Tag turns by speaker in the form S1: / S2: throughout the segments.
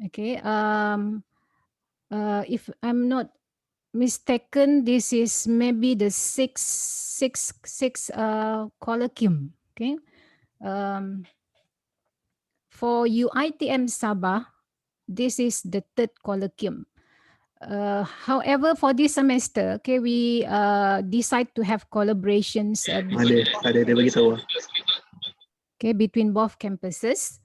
S1: Okay. If I'm not mistaken, this is maybe the six colloquium. Okay. Um, for UITM Sabah, this is the third colloquium. However, for this semester, okay, we decide to have collaborations
S2: Ada dia bagi tahu.
S1: okay, between both campuses.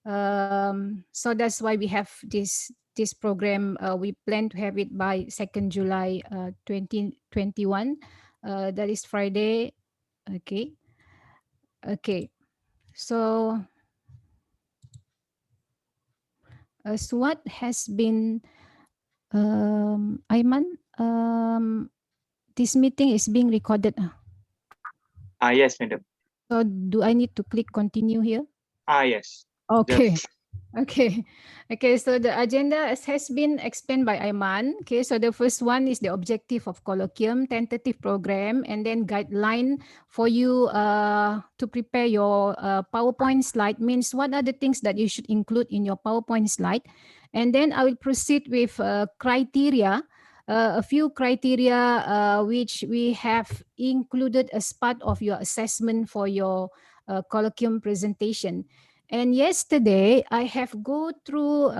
S1: So that's why we have this program. We plan to have it by 2nd July 2021. That is Friday. Okay. Okay. So as what has been Aiman, this meeting is being recorded.
S3: Yes, madam.
S1: So do I need to click continue here?
S3: Yes.
S1: Okay.
S3: Just
S1: Okay. Okay. So the agenda has been explained by Aiman. Okay. So the first one is the objective of colloquium, tentative program, and then guideline for you to prepare your PowerPoint slide. Means what are the things that you should include in your PowerPoint slide, and then I will proceed with criteria. A few criteria which we have included as part of your assessment for your colloquium presentation. And yesterday, I have go through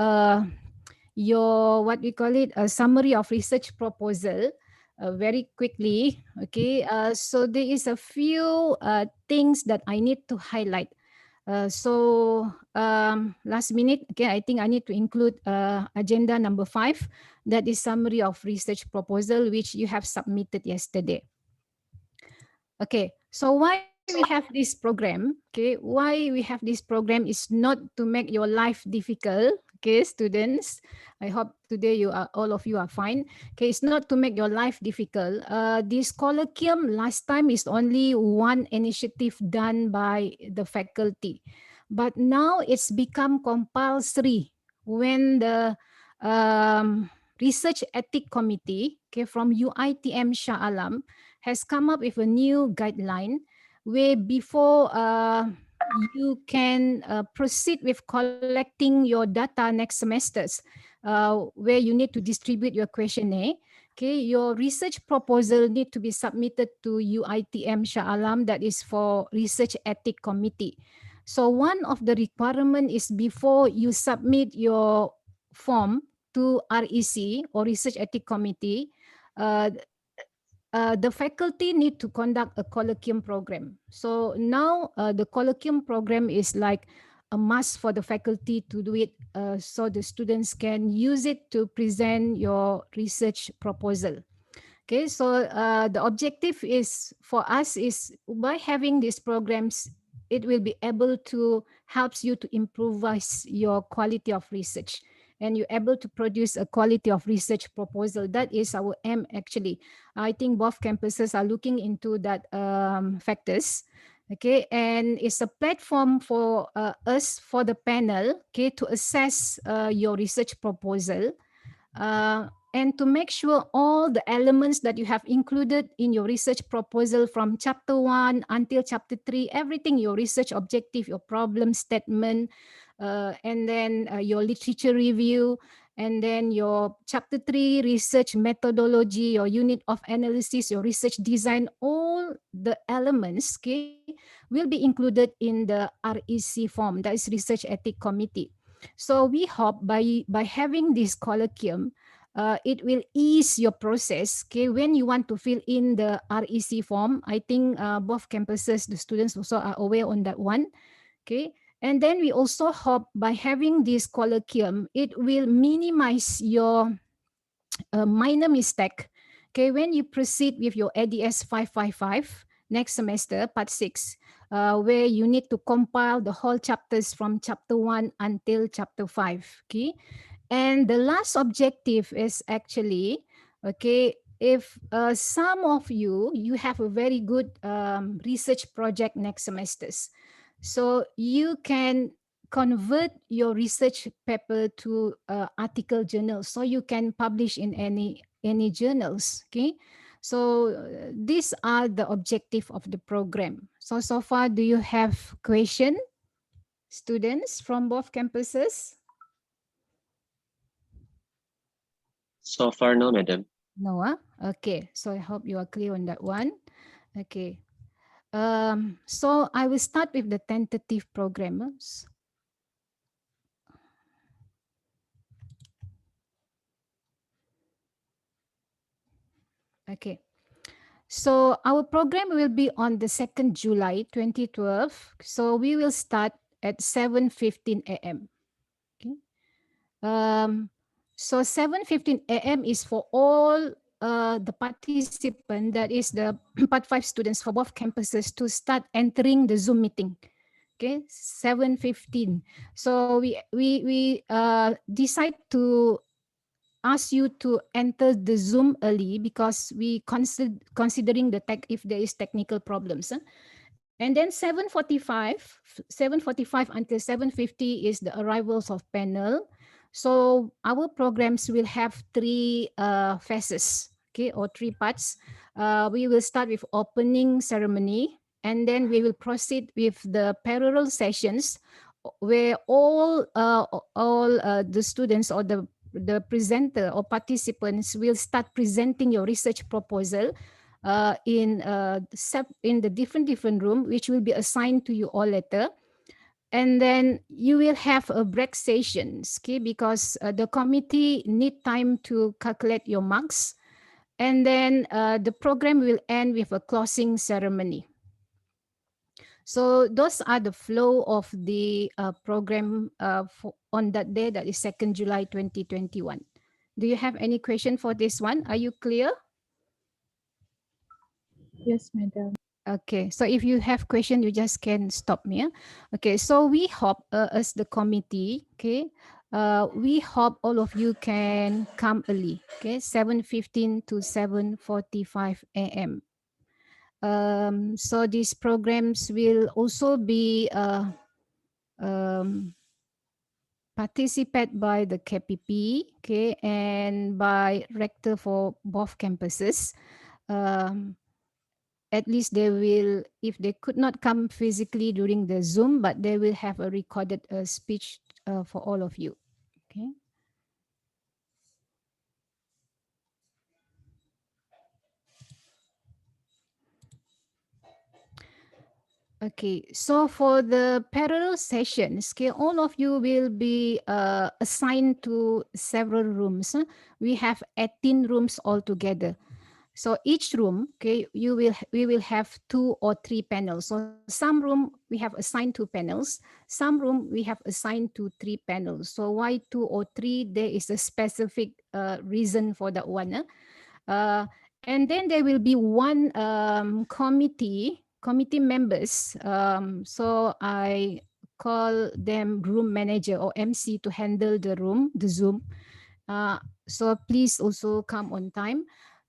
S1: your, what we call it, a summary of research proposal very quickly. Okay, so there is a few things that I need to highlight. Last minute, okay, I think I need to include agenda number 5, that is summary of research proposal, which you have submitted yesterday. Okay, so why we have this program? Okay, why we have this program is not to make your life difficult. Okay, students, I hope today you are, all of you are fine. Okay, it's not to make your life difficult. This colloquium last time is only one initiative done by the faculty, but now it's become compulsory when the research ethic committee, okay, from UITM Shah Alam has come up with a new guideline where before you can proceed with collecting your data next semesters, where you need to distribute your questionnaire. Okay, your research proposal need to be submitted to UITM Shah Alam, that is for research ethic committee. So one of the requirement is before you submit your form to REC or research ethic committee, the faculty need to conduct a colloquium program. So now the colloquium program is like a must for the faculty to do it, so the students can use it to present your research proposal. Okay, so the objective is for us is by having these programs, it will be able to helps you to improvise your quality of research, and you're able to produce a quality of research proposal. That is our aim actually. I think both campuses are looking into that factors. Okay, and it's a platform for us, for the panel, okay, to assess your research proposal. And to make sure all the elements that you have included in your research proposal from chapter 1 until chapter 3, everything, your research objective, your problem statement, and then your literature review, and then your chapter 3 research methodology, your unit of analysis, your research design, all the elements, okay, will be included in the REC form, that is Research Ethic Committee. So we hope by having this colloquium, it will ease your process. Okay, when you want to fill in the REC form, I think both campuses, the students also are aware on that one. Okay, and then we also hope by having this colloquium, it will minimize your minor mistake. Okay, when you proceed with your ADS 555 next semester, part 6, where you need to compile the whole chapters from chapter 1 until chapter 5. Okay, and the last objective is actually, okay, if some of you have a very good research project next semesters, so you can convert your research paper to article journals, so you can publish in any journals. Okay, so these are the objective of the program. So far, do you have question, students from both campuses?
S2: So far, no, madam.
S1: No, okay. So I hope you are clear on that one. Okay. So I will start with the tentative programmers. Okay. So our program will be on the 2nd July 2012. So we will start at 7:15 a.m. Okay. So 7:15 a.m. is for all the participant, that is the Part 5 students for both campuses, to start entering the Zoom meeting. Okay, 7:15. So we decide to ask you to enter the Zoom early because we considering the tech if there is technical problems. And then 7:45 until 7:50 is the arrivals of panel. So our programs will have three phases, okay, or three parts. We will start with opening ceremony, and then we will proceed with the parallel sessions, where all the students or the presenter or participants will start presenting your research proposal in the different room, which will be assigned to you all later. And then you will have a break sessions, okay, because the committee need time to calculate your marks. And then the program will end with a closing ceremony. So those are the flow of the program on that day, that is 2nd July 2021. Do you have any question for this one? Are you clear?
S4: Yes, madam.
S1: Okay, so if you have question, you just can stop me. Okay, so we hope as the committee, okay, we hope all of you can come early, okay, 7:15 to 7:45 a.m. So these programs will also be participated by the KPP, okay, and by rector for both campuses. At least they will, if they could not come physically during the Zoom, but they will have a recorded speech for all of you. Okay. Okay, so for the parallel sessions, okay, all of you will be assigned to several rooms. We have 18 rooms altogether. So each room, okay, we will have 2 or 3 panels. So some room we have assigned 2 panels. Some room we have assigned to 3 panels. So why 2 or 3? There is a specific reason for that one. And then there will be one committee members. So I call them room manager or MC to handle the Zoom. So please also come on time.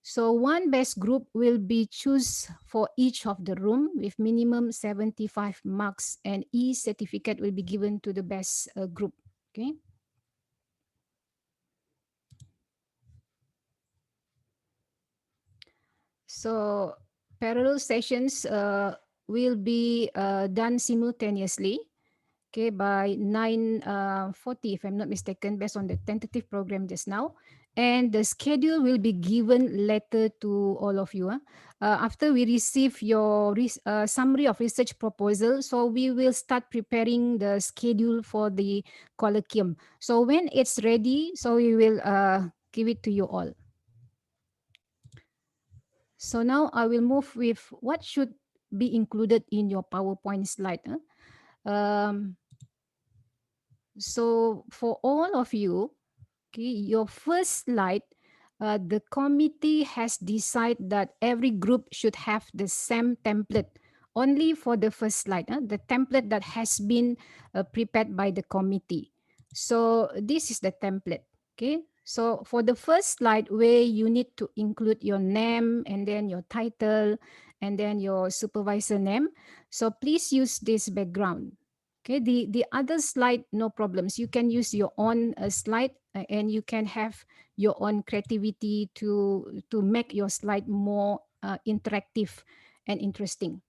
S1: So one best group will be choose for each of the room with minimum 75 marks, and e-certificate will be given to the best group. Okay. So parallel sessions will be done simultaneously, okay, by 9:40, if I'm not mistaken, based on the tentative program just now. And the schedule will be given later to all of you. After we receive your summary of research proposal, so we will start preparing the schedule for the colloquium. So when it's ready, so we will give it to you all. So now I will move with what should be included in your PowerPoint slide. So for all of you, okay, your first slide, the committee has decided that every group should have the same template only for the first slide, the template that has been prepared by the committee. So this is the template, okay? So for the first slide, where you need to include your name and then your title and then your supervisor name. So please use this background. Okay, the other slide, no problems. You can use your own slide and you can have your own creativity to make your slide more interactive and interesting.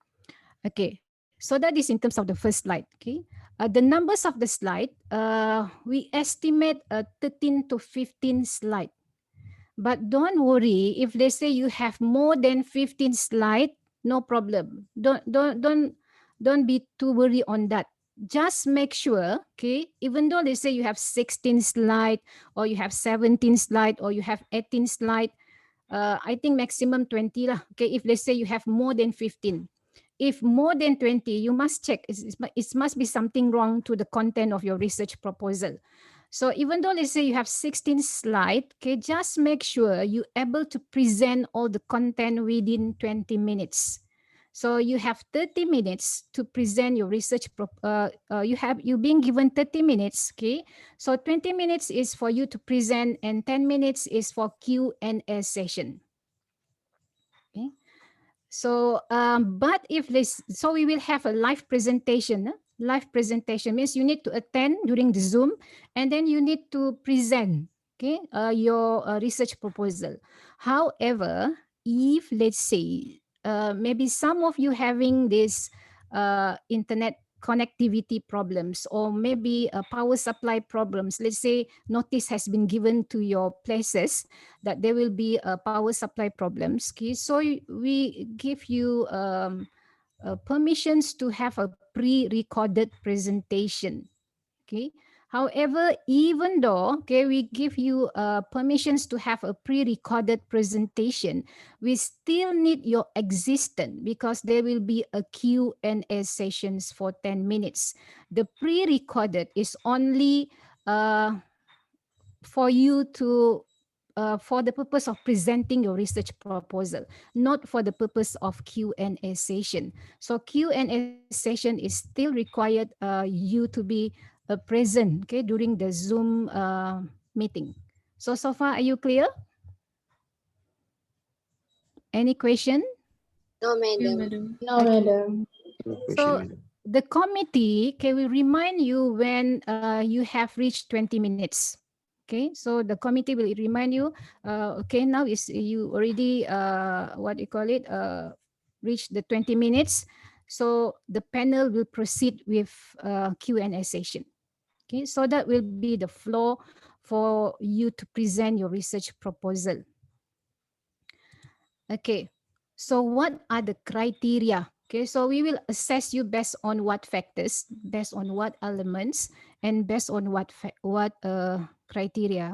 S1: Okay, so that is in terms of the first slide. Okay, the numbers of the slide, we estimate 13 to 15 slide. But don't worry if they say you have more than 15 slides, no problem. Don't be too worried on that. Just make sure, okay, even though they say you have 16 slide or you have 17 slide or you have 18 slide, I think maximum 20 lah. Okay, if they say you have more than 15. If more than 20, you must check. It must be something wrong to the content of your research proposal. So even though let's say you have 16 slides, okay, just make sure you're able to present all the content within 20 minutes. So you have 30 minutes to present your research. You're being given 30 minutes, okay? So 20 minutes is for you to present and 10 minutes is for Q&A session. Okay. So, but if this, so we will have a live presentation. Live presentation means you need to attend during the Zoom, and then you need to present, okay, your research proposal. However, if let's say maybe some of you having this internet connectivity problems or maybe power supply problems, let's say notice has been given to your places that there will be power supply problems, okay? So we give you permissions to have a pre-recorded presentation, okay? However, even though, okay, we give you permissions to have a pre-recorded presentation, we still need your existence because there will be a Q&A sessions for 10 minutes. The pre-recorded is only for you to for the purpose of presenting your research proposal, not for the purpose of Q&A session. So Q&A session is still required you to be present, okay, during the Zoom meeting. So far, are you clear? Any question?
S4: No,
S5: Yeah,
S4: madam.
S5: madam.
S6: No,
S1: Okay.
S6: madam.
S2: No question,
S1: So
S2: madam.
S1: the committee, okay, will remind you when you have reached 20 minutes. Okay, so the committee will remind you, okay, now is you already, what you call it, reach the 20 minutes. So the panel will proceed with Q&A session. Okay, so that will be the flow for you to present your research proposal. Okay, so what are the criteria? Okay, so we will assess you based on what factors, based on what elements, and based on what criteria.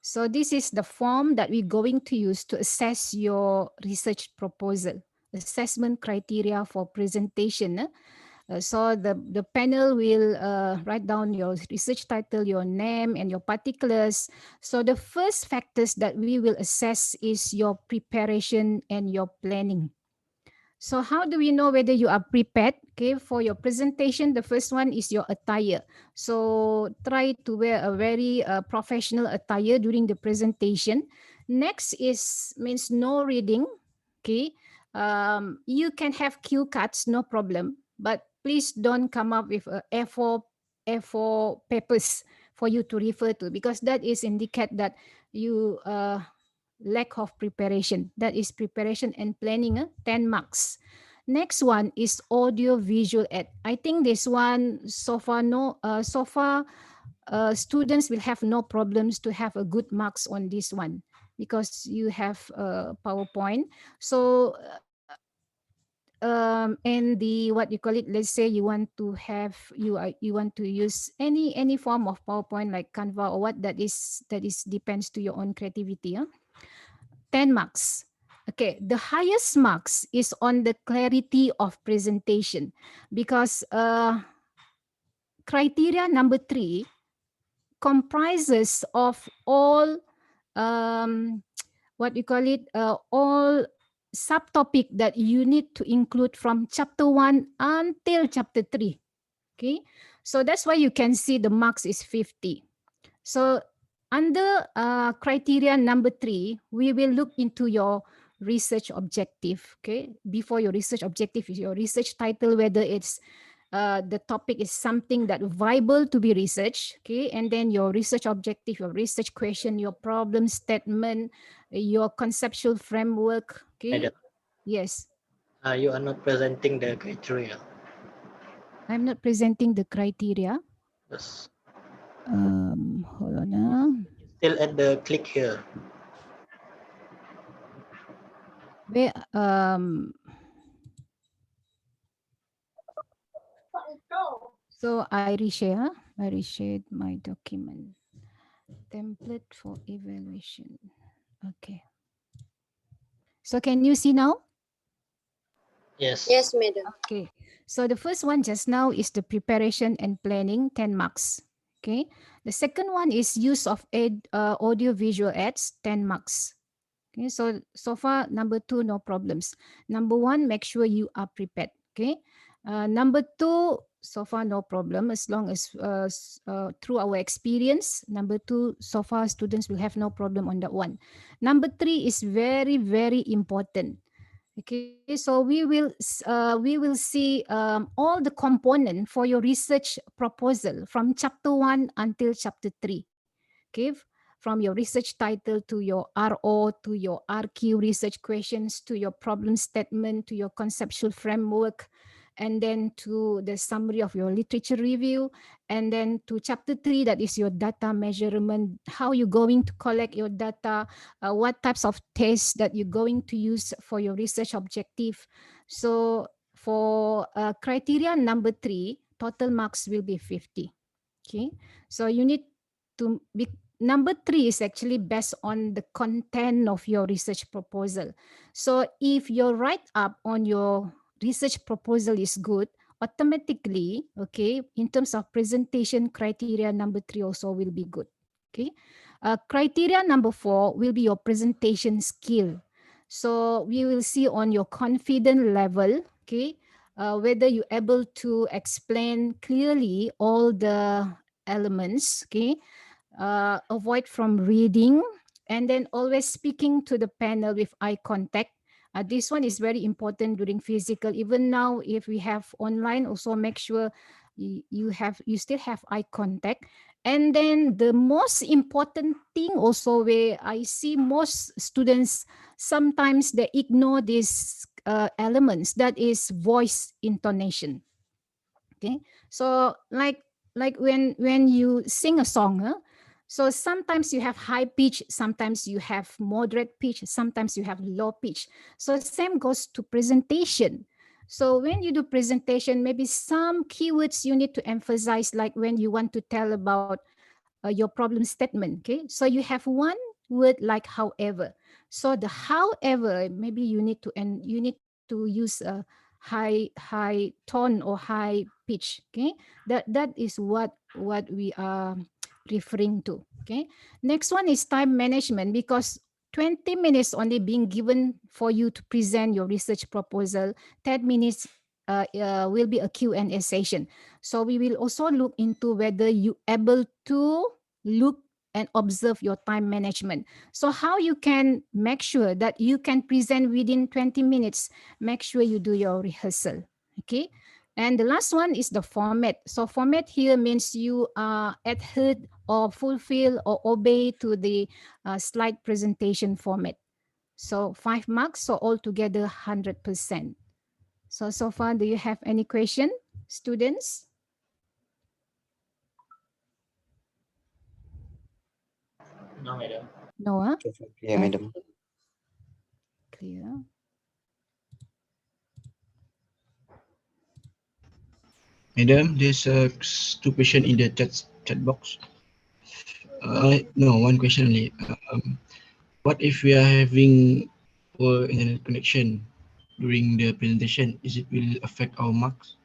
S1: So this is the form that we're going to use to assess your research proposal. Assessment criteria for presentation. So the panel will write down your research title, your name, and your particulars. So the first factors that we will assess is your preparation and your planning. So how do we know whether you are prepared? Okay, for your presentation, the first one is your attire. So try to wear a very professional attire during the presentation. Next is means no reading. Okay, you can have cue cards, no problem, but please don't come up with a A4 papers for you to refer to because that is indicate that you lack of preparation. That is preparation and planning, 10 marks. Next one is audio visual aid. I think this one so far students will have no problems to have a good marks on this one because you have PowerPoint. So and the what you call it, let's say you want to have you want to use any form of PowerPoint like Canva or what that is depends to your own creativity. 10 marks. Okay, the highest marks is on the clarity of presentation because criteria number 3 comprises of all what you call it, all subtopic that you need to include from chapter 1 until chapter 3. Okay, so that's why you can see the marks is 50. So under criteria number 3, we will look into your research objective. Okay, before your research objective is your research title, whether it's the topic is something that viable to be researched. Okay, and then your research objective, your research question, your problem statement, your conceptual framework. Okay,
S7: Madam,
S1: yes,
S7: you are not presenting the criteria.
S1: I'm not presenting the criteria.
S7: Yes.
S1: Hold on.
S7: Still at the click here.
S1: Where, so I reshare. I reshared my document. Template for evaluation. Okay. So can you see now?
S7: Yes.
S4: Yes, madam.
S1: Okay. So the first one just now is the preparation and planning, 10 marks. Okay. The second one is use of audio visual aids, 10 marks. Okay. So far, number 2, no problems. Number 1, make sure you are prepared. Okay. Number 2, so far, no problem as long as through our experience. Number 2, so far, students will have no problem on that one. Number 3 is very, very important. Okay, so we will see all the component for your research proposal from chapter 1 until chapter 3. Okay, from your research title to your RO to your RQ research questions to your problem statement to your conceptual framework, and then to the summary of your literature review, and then to chapter 3, that is your data measurement, how you're going to collect your data, what types of tests that you're going to use for your research objective. So for criteria number 3, total marks will be 50. Okay, so you need to be, number 3 is actually based on the content of your research proposal. So if your write up on your research proposal is good, automatically, okay, in terms of presentation, criteria number 3 also will be good. Okay, criteria number 4 will be your presentation skill. So we will see on your confidence level, okay, whether you're able to explain clearly all the elements, okay, avoid from reading, and then always speaking to the panel with eye contact. This one is very important during physical. Even now, if we have online, also make sure you still have eye contact. And then the most important thing also, where I see most students sometimes they ignore these elements, that is voice intonation. Okay, so like when you sing a song, so sometimes you have high pitch, sometimes you have moderate pitch, sometimes you have low pitch. So same goes to presentation. So when you do presentation, maybe some keywords you need to emphasize, like when you want to tell about your problem statement. Okay, so you have one word like however. So the however, maybe you need to, and you need to use a high tone or high pitch. Okay, that is what we are referring to. Okay, next one is time management, because 20 minutes only being given for you to present your research proposal. 10 minutes will be a Q&A session. So we will also look into whether you able to look and observe your time management. So how you can make sure that you can present within 20 minutes, make sure you do your rehearsal. Okay. And the last one is the format. So format here means you adhere or fulfill or obey to the slide presentation format. So 5 marks, so altogether 100%. So far, do you have any question, students?
S7: No, madam.
S1: No, huh?
S5: Yeah, madam.
S1: Clear.
S2: Madam, there's two questions in the chat box. No, one question only. What if we are having poor internet connection during the presentation? Is it will affect our marks?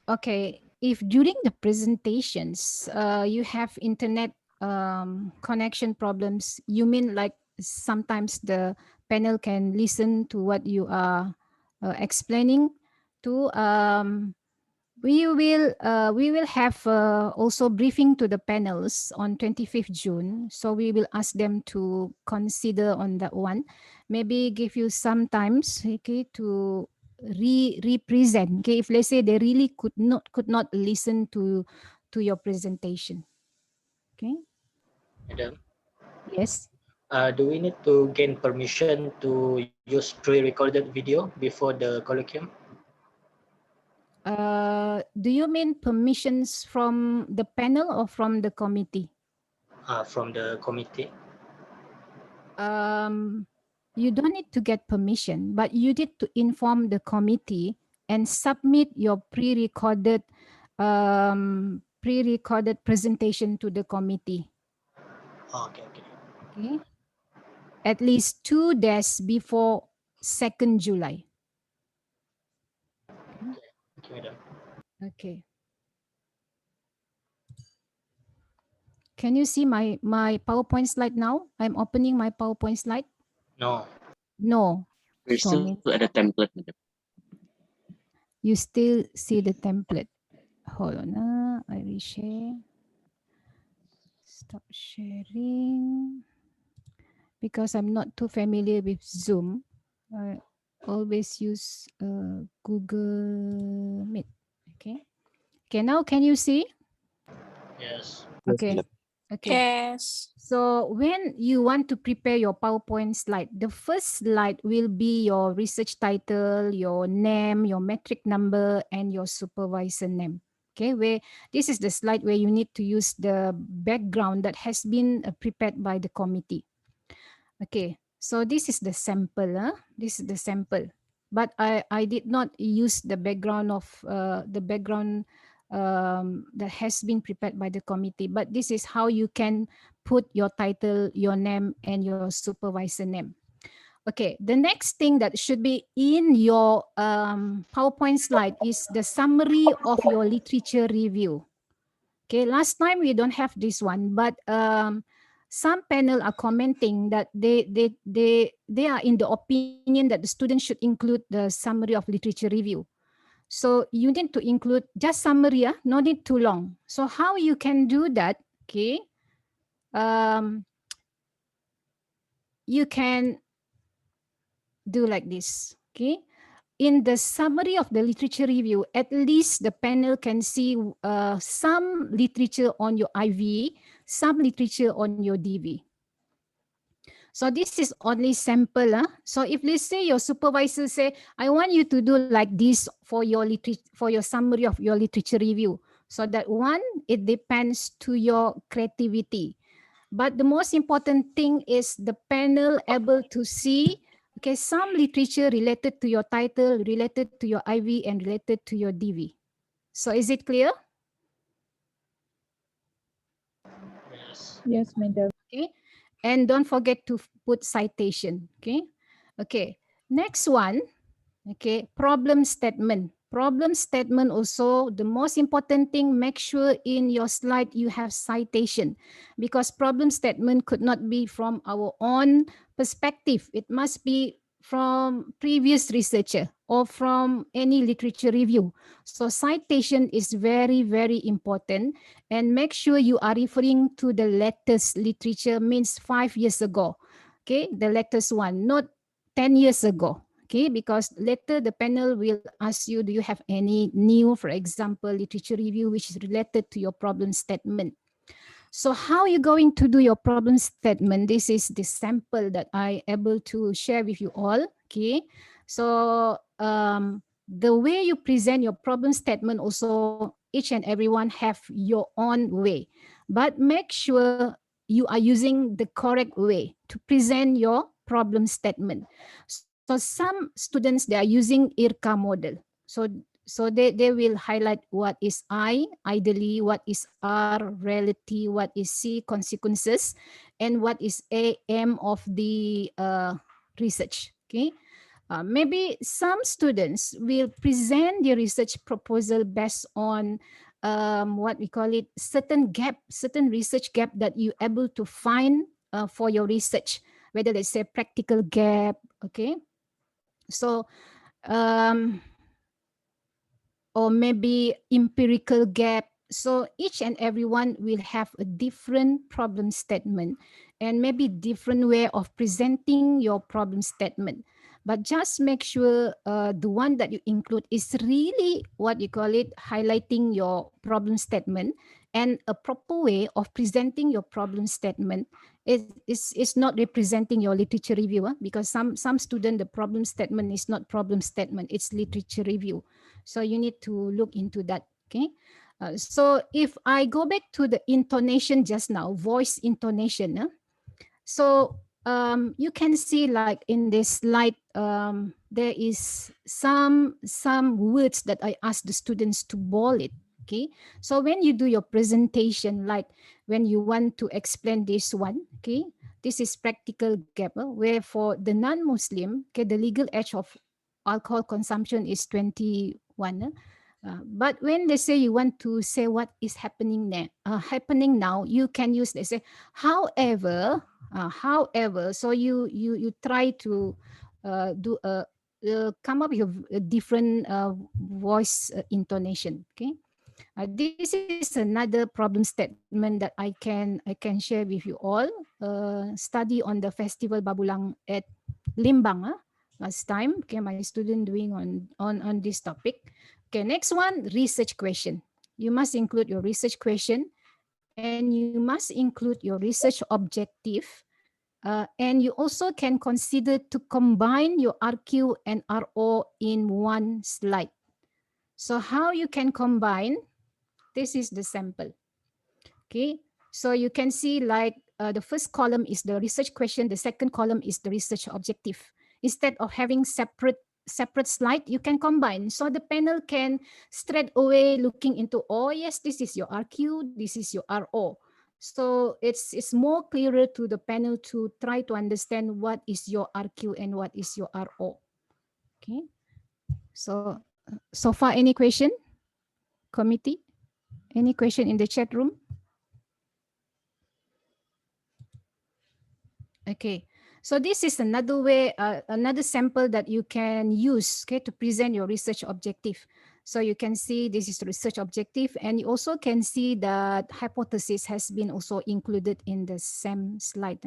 S1: Okay. If during the presentations you have internet connection problems, you mean like sometimes the panel can listen to what you are explaining to? We will have also briefing to the panels on 25th June. So we will ask them to consider on that one. Maybe give you some times, okay, to represent. Okay, if let's say they really could not listen to your presentation. Okay.
S7: Madam,
S1: Yes.
S7: do we need to gain permission to use pre-recorded video before the colloquium?
S1: Do you mean permissions from the panel or from the committee?
S7: From the committee.
S1: You don't need to get permission, but you need to inform the committee and submit your pre-recorded presentation to the committee.
S7: Okay.
S1: Okay. At least 2 days before 2nd July. Okay.
S7: Okay, madam.
S1: Okay. Can you see my PowerPoint slide now? I'm opening my PowerPoint slide.
S7: No.
S1: No.
S4: We're
S1: Show
S4: still
S1: me.
S4: at the template, madam.
S1: You still see the template. Hold on. I reshare. Stop sharing. Because I'm not too familiar with Zoom, I always use Google Meet. Okay. Okay, now can you see?
S7: Yes.
S1: Okay. Okay.
S5: Yes.
S1: So when you want to prepare your PowerPoint slide, the first slide will be your research title, your name, your metric number, and your supervisor name. Okay, where this is the slide where you need to use the background that has been prepared by the committee. Okay, so this is the sample. This is the sample. But I did not use the background of that has been prepared by the committee. But this is how you can put your title, your name, and your supervisor name. Okay, the next thing that should be in your PowerPoint slide is the summary of your literature review. Okay, last time we don't have this one, but some panel are commenting that they are in the opinion that the student should include the summary of literature review. So you need to include just summary, no need too long. So how you can do that? Okay, you can do like this. Okay, in the summary of the literature review, at least the panel can see some literature on your IV, some literature on your DV. So this is only sample. So if let's say your supervisor say, I want you to do like this for your summary of your literature review. So that one, it depends to your creativity. But the most important thing is the panel able to see, okay, some literature related to your title, related to your IV, and related to your DV. So is it clear?
S7: Yes.
S5: Yes, madam.
S1: Okay. And don't forget to put citation. Okay. Okay. Next one. Okay. Problem statement. Problem statement also, the most important thing, make sure in your slide you have citation, because problem statement could not be from our own perspective. It must be from previous researcher or from any literature review. So citation is very, very important, and make sure you are referring to the latest literature, means 5 years ago. Okay, the latest one, not 10 years ago. Okay, because later the panel will ask you, do you have any new, for example, literature review which is related to your problem statement? So how are you going to do your problem statement? This is the sample that I able to share with you all. Okay, so the way you present your problem statement also, each and everyone have your own way, but make sure you are using the correct way to present your problem statement. So some students, they are using IRCA model. So they will highlight what is I, ideally, what is R, reality, what is C, consequences, and what is A, M of the research. Okay. Maybe some students will present their research proposal based on what we call it, certain gap, certain research gap that you able to find for your research, whether let's say practical gap. Okay. So or maybe empirical gap. So each and everyone will have a different problem statement and maybe different way of presenting your problem statement. but just make sure the one that you include is really what you call it, highlighting your problem statement, and a proper way of presenting your problem statement is not representing your literature review, because some student, the problem statement is not problem statement, it's literature review. So you need to look into that. Okay. So if I go back to the intonation just now, voice intonation. So you can see like in this slide, there is some words that I ask the students to bold it. Okay, so when you do your presentation, like when you want to explain this one, okay, this is practical gap, where for the non-Muslim, okay, the legal age of alcohol consumption is 21. But when they say you want to say what is happening now, you can use, they say, however, so you try to do come up with a different voice intonation. Okay, this is another problem statement that I can share with you all. Study on the festival Babulang at Limbang last time. Okay, my student doing on this topic. Okay, next one, research question. You must include your research question, and you must include your research objective. And you also can consider to combine your RQ and RO in one slide. So how you can combine? This is the sample. Okay, so you can see like the first column is the research question, the second column is the research objective. Instead of having separate slide, you can combine. So the panel can straight away looking into, oh yes, this is your RQ, this is your RO. So it's more clearer to the panel to try to understand what is your RQ and what is your RO. Okay, so far any question, committee? Any question in the chat room? Okay, so this is another way, another sample that you can use, okay, to present your research objective. So you can see this is the research objective, and you also can see that hypothesis has been also included in the same slide.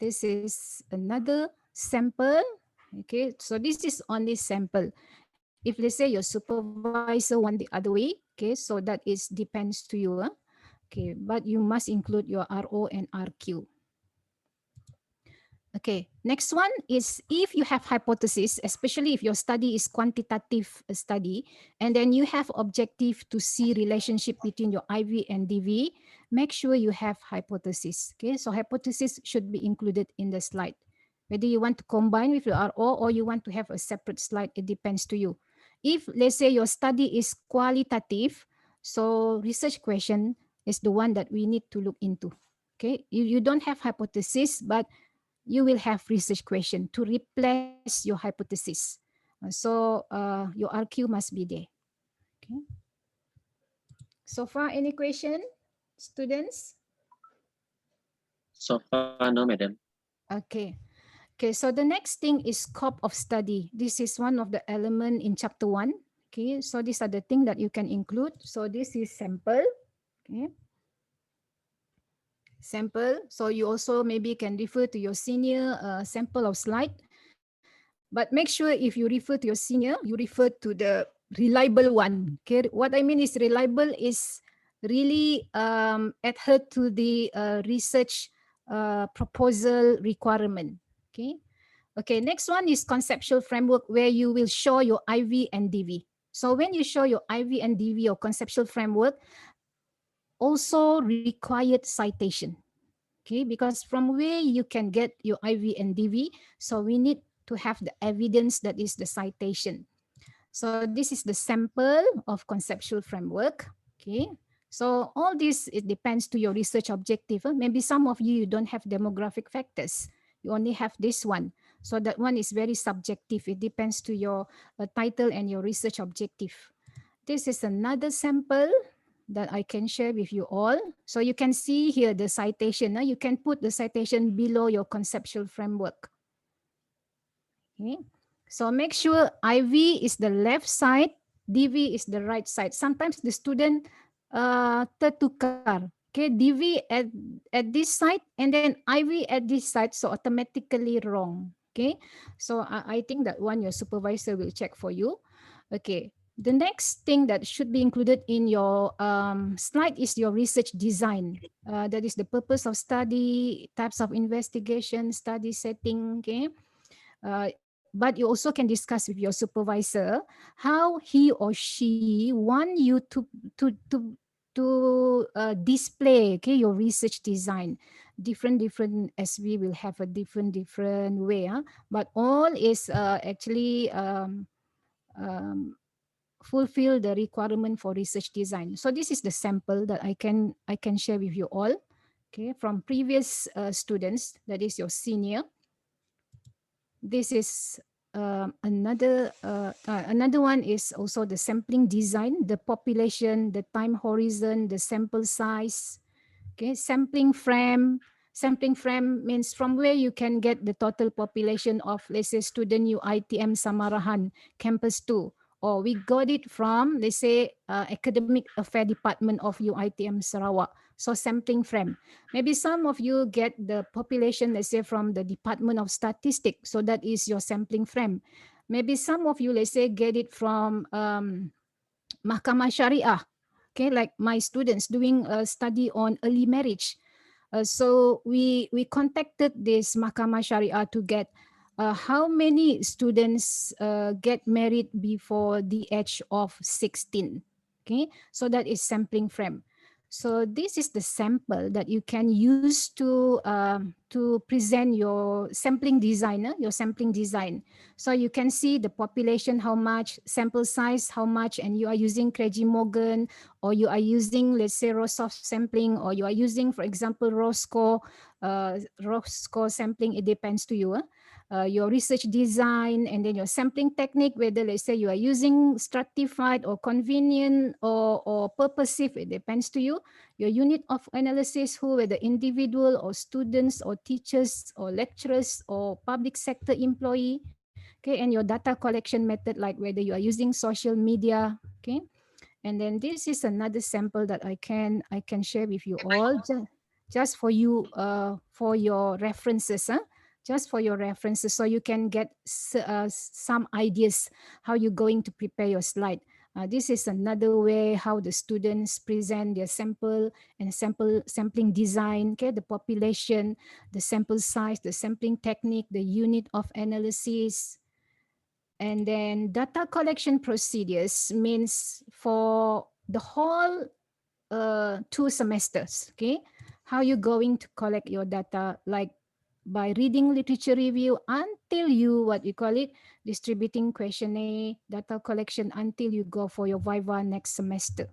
S1: This is another sample. Okay, so this is only sample. If let's say your supervisor want the other way, okay, so that is depends to you. Okay, but you must include your RO and RQ. Okay, next one is if you have hypothesis, especially if your study is quantitative study, and then you have objective to see relationship between your IV and DV, make sure you have hypothesis. Okay, so hypothesis should be included in the slide. Whether you want to combine with your RO or you want to have a separate slide, it depends to you. If let's say your study is qualitative, so research question is the one that we need to look into. Okay, you don't have hypothesis, but you will have research question to replace your hypothesis. Your RQ must be there. Okay. So far, any question, students?
S4: So far, no, madam.
S1: Okay. Okay, so the next thing is scope of study. This is one of the element in chapter 1. Okay, so these are the things that you can include. So this is sample. Okay. Sample. So you also maybe can refer to your senior sample of slide. But make sure if you refer to your senior, you refer to the reliable one. Okay, what I mean is reliable is really adhere to the research proposal requirement. Okay. Okay, next one is conceptual framework, where you will show your IV and DV. So when you show your IV and DV or conceptual framework, also required citation. Okay, because from where you can get your IV and DV, so we need to have the evidence that is the citation. So this is the sample of conceptual framework. Okay, so all this, it depends to your research objective. Maybe some of you don't have demographic factors. You only have this one. So that one is very subjective. It depends to your title and your research objective. This is another sample that I can share with you all. So you can see here the citation. You can put the citation below your conceptual framework. Okay. So make sure IV is the left side, DV is the right side. Sometimes the student tertukar. Okay, DV at this side and then IV at this side, so automatically wrong. Okay, so I think that one your supervisor will check for you. Okay, the next thing that should be included in your slide is your research design. That is the purpose of study, types of investigation, study setting. Okay, but you also can discuss with your supervisor how he or she want you to display, okay, your research design. Different SB will have a different way, but all is actually fulfill the requirement for research design. So this is the sample that I can share with you all, okay, from previous students, that is your senior. This is another one is also the sampling design, the population, the time horizon, the sample size. Okay, sampling frame. Sampling frame means from where you can get the total population of, let's say, student UITM Samarahan campus 2, or we got it from, let's say, academic affair department of UITM Sarawak. So sampling frame. Maybe some of you get the population, let's say, from the Department of Statistics. So that is your sampling frame. Maybe some of you, let's say, get it from Mahkamah Syariah. Okay, like my students doing a study on early marriage. So we contacted this Mahkamah Syariah to get how many students get married before the age of 16. Okay, so that is sampling frame. So this is the sample that you can use to present your sampling design, your sampling design. So you can see the population, how much, sample size, how much, and you are using Craigie Morgan, or you are using, let's say, raw soft sampling, or you are using, for example, raw score sampling. It depends to you. Your research design, and then your sampling technique, whether, let's say, you are using stratified or convenient or purposive, it depends to you. Your unit of analysis, who, whether individual or students or teachers or lecturers or public sector employee. Okay, and your data collection method, like whether you are using social media. Okay, and then this is another sample that I can share with you all, just for you, for your references, just for your references, so you can get some ideas how you're going to prepare your slide. This is another way how the students present their sample and sampling design. Okay, the population, the sample size, the sampling technique, the unit of analysis. And then data collection procedures means for the whole 2 semesters, okay? How you going to collect your data, like by reading literature review until you, what you call it, distributing questionnaire, data collection until you go for your Viva next semester.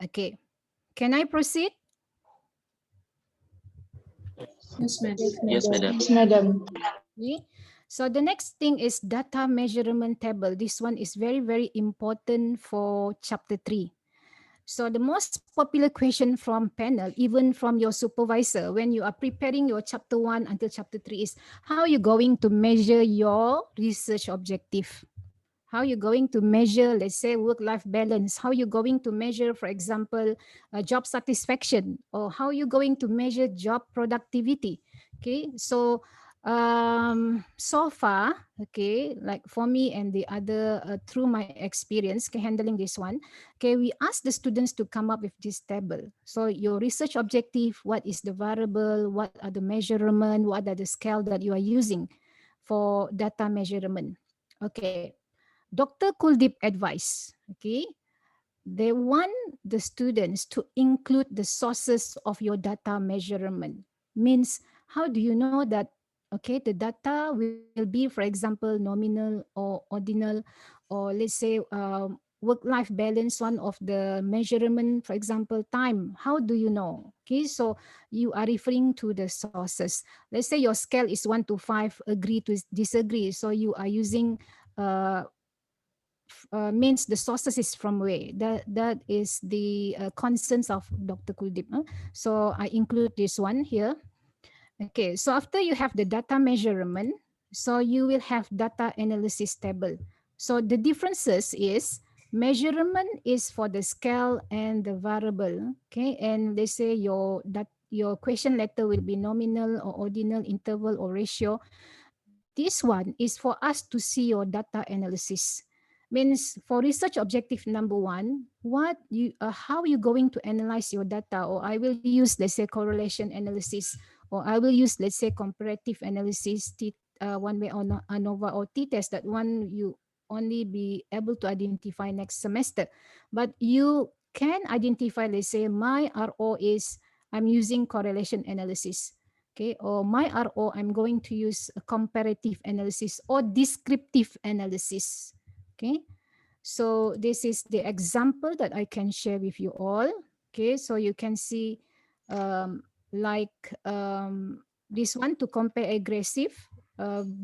S1: Okay, can I proceed?
S7: Yes.
S4: Yes, madam.
S5: Yes, madam.
S1: Okay. So the next thing is data measurement table. This one is very important for chapter 3. So the most popular question from panel, even from your supervisor, when you are preparing your chapter 1 until chapter 3, is how you going to measure your research objective? How you going to measure, let's say, work-life balance? How you going to measure, for example, job satisfaction? Or how you going to measure job productivity? Okay, so far, okay, like for me and the other, through my experience handling this one, okay, we ask the students to come up with this table. So your research objective, what is the variable, what are the measurement, what are the scale that you are using for data measurement? Okay, Dr. Kuldeep advice, okay, they want the students to include the sources of your data measurement. Means, how do you know that, okay, the data will be, for example, nominal or ordinal, or let's say work-life balance, one of the measurement, for example, time. How do you know? Okay, so you are referring to the sources. Let's say your scale is 1 to 5, agree to disagree. So you are using means the sources is from where. That is the concerns of Dr. Kuldeep. So I include this one here. Okay, so after you have the data measurement, so you will have data analysis table. So the differences is measurement is for the scale and the variable. Okay, and they say your question letter will be nominal or ordinal, interval or ratio. This one is for us to see your data analysis. Means for research objective number one, how you going to analyze your data, or I will use, let's say, correlation analysis, or I will use, let's say, comparative analysis, one way or ANOVA or t-test. That one you only be able to identify next semester. But you can identify, let's say, my RO is I'm using correlation analysis. Okay, or my RO, I'm going to use a comparative analysis or descriptive analysis. Okay, so this is the example that I can share with you all. Okay, so you can see like this one to compare aggressive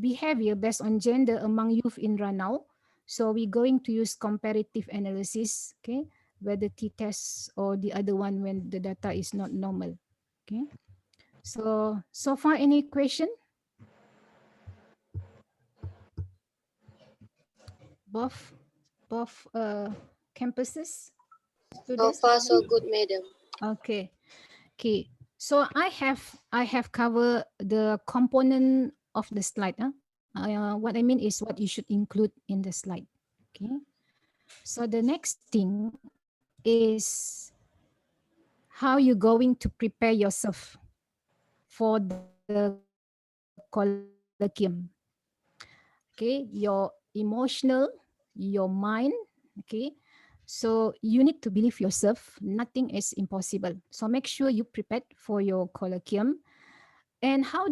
S1: behavior based on gender among youth in Ranau. So we're going to use comparative analysis, okay, whether t-test or the other one when the data is not normal. Okay. So far, any question? Both campuses,
S5: So
S1: students.
S5: far, so good, madam.
S1: Okay, okay. So I have covered the component of the slide. What I mean is what you should include in the slide. Okay. So the next thing is how you going to prepare yourself for the colloquium. Okay, your emotional, your mind. Okay, so you need to believe yourself. Nothing is impossible. So make sure you prepared for your colloquium. And how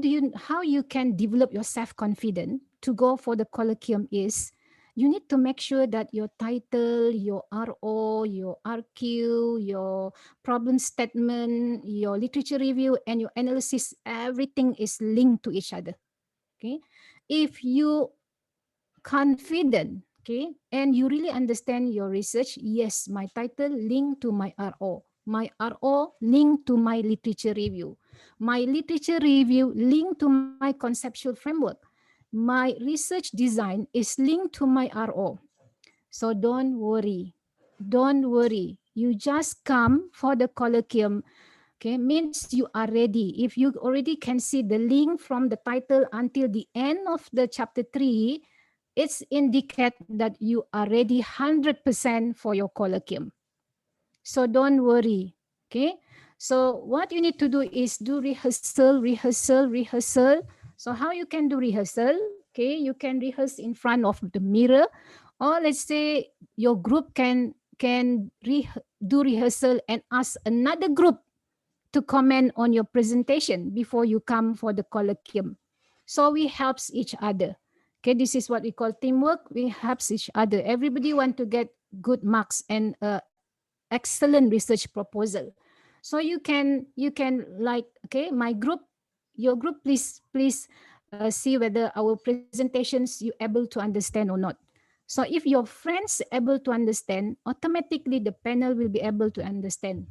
S1: you can develop your self-confidence to go for the colloquium is you need to make sure that your title, your RO, your RQ, your problem statement, your literature review, and your analysis, everything is linked to each other. Okay, if you confident, okay, and you really understand your research, yes, my title linked to my RO linked to my literature review, my literature review linked to my conceptual framework, my research design is linked to my RO. So don't worry, you just come for the colloquium. Okay, means you are ready. If you already can see the link from the title until the end of the chapter 3, it's indicate that you are ready 100% for your colloquium. So don't worry. Okay. So what you need to do is do rehearsal. So how you can do rehearsal? Okay, you can rehearse in front of the mirror, or let's say your group can do rehearsal and ask another group to comment on your presentation before you come for the colloquium. So we helps each other. Okay, this is what we call teamwork. We helps each other. Everybody want to get good marks and excellent research proposal. So you can like, okay, my group, your group, please see whether our presentations you able to understand or not. So if your friends able to understand, automatically the panel will be able to understand.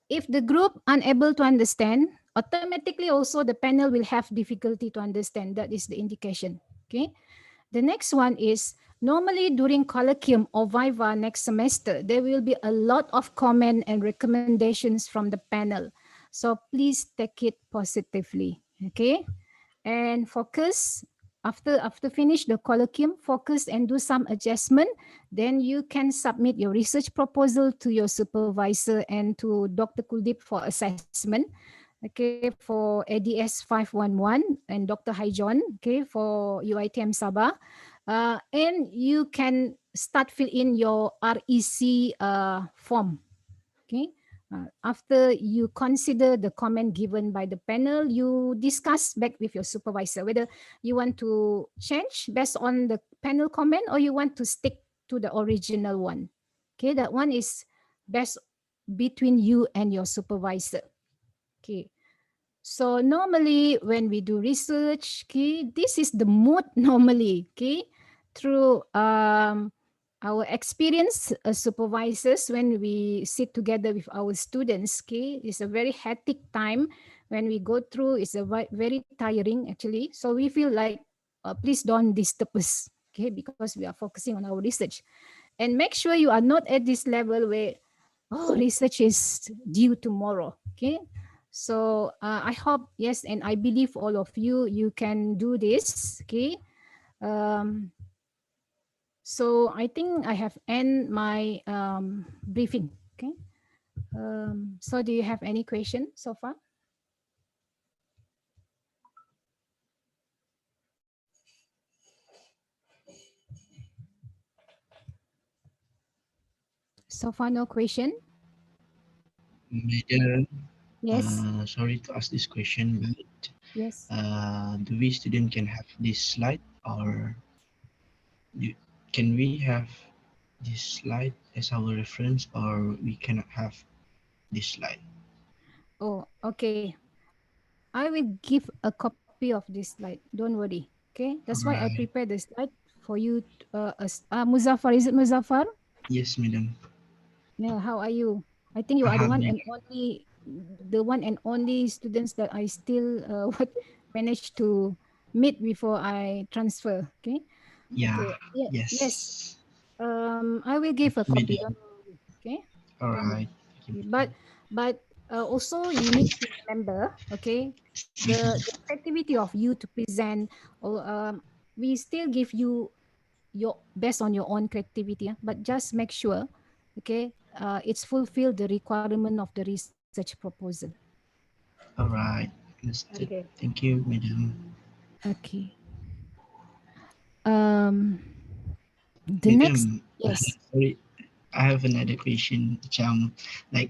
S1: If the group unable to understand, automatically also the panel will have difficulty to understand. That is the indication. Okay. The next one is normally during colloquium or viva next semester, there will be a lot of comment and recommendations from the panel. So please take it positively. Okay. And focus after finish the colloquium, focus and do some adjustment. Then you can submit your research proposal to your supervisor and to Dr. Kuldeep for assessment. Okay, for ADS 511 and Dr. Haijon, okay, for UITM Sabah. And you can start fill in your REC form. Okay. After you consider the comment given by the panel, you discuss back with your supervisor whether you want to change based on the panel comment or you want to stick to the original one. Okay, that one is best between you and your supervisor. Okay. So normally when we do research, okay, this is the mood normally, okay, through our experience as supervisors when we sit together with our students, okay, it's a very hectic time when we go through. It's a very tiring actually. So we feel like, please don't disturb us, okay, because we are focusing on our research. And make sure you are not at this level where, oh, research is due tomorrow, okay. So I hope, yes, and I believe all of you, you can do this. Okay. Um, so I think I have end my briefing. Okay. So do you have any question so far? So far, no question.
S2: Madam,
S1: Yes.
S2: sorry to ask this question, but
S1: Yes.
S2: do we student can have this slide, or do, can we have this slide as our reference, or we cannot have this slide?
S1: Oh, okay. I will give a copy of this slide. Don't worry. Okay. That's why I
S2: Alright.
S1: prepared the slide for you. Muzaffar, is it Muzaffar?
S2: Yes, madam.
S1: Yeah. How are you? I think you are
S2: Alhamdulillah.
S1: the one and only students that I still what managed to meet before I transfer. Okay.
S2: Yeah.
S1: Okay. Yeah. Yes.
S2: Yes.
S1: I will give a copy.
S2: Madam.
S1: Don't worry. Okay. Don't
S2: Alright.
S1: worry. Okay. But also you need to remember. Okay. The activity of you to present, or we still give you your based on your own creativity, but just make sure, okay, it's fulfill the requirement of the research proposal.
S2: Alright. Understood.
S1: Okay.
S2: Thank you, madam.
S1: Okay. Um, the next,
S2: Madam,
S1: yes,
S2: sorry, I have another question. Macam, like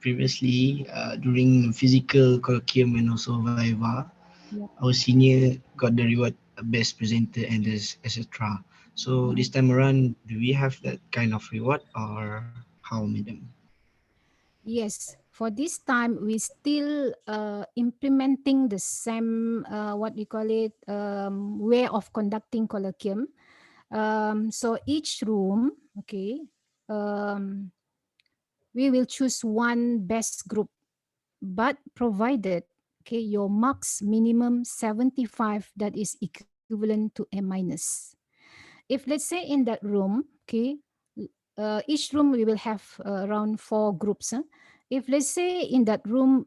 S2: previously, during physical colloquium and also Viva,
S1: yeah,
S2: our senior got the reward best presenter and this etc. So
S1: yeah.
S2: this time around, do we have that kind of reward or how, madam?
S1: Yes. For this time, we still implementing the same what we call it way of conducting colloquium. So each room, okay, um, we will choose one best group, but provided, okay, your marks minimum 75, that is equivalent to A minus. If let's say in that room, okay, each room we will have around four groups. If let's say in that room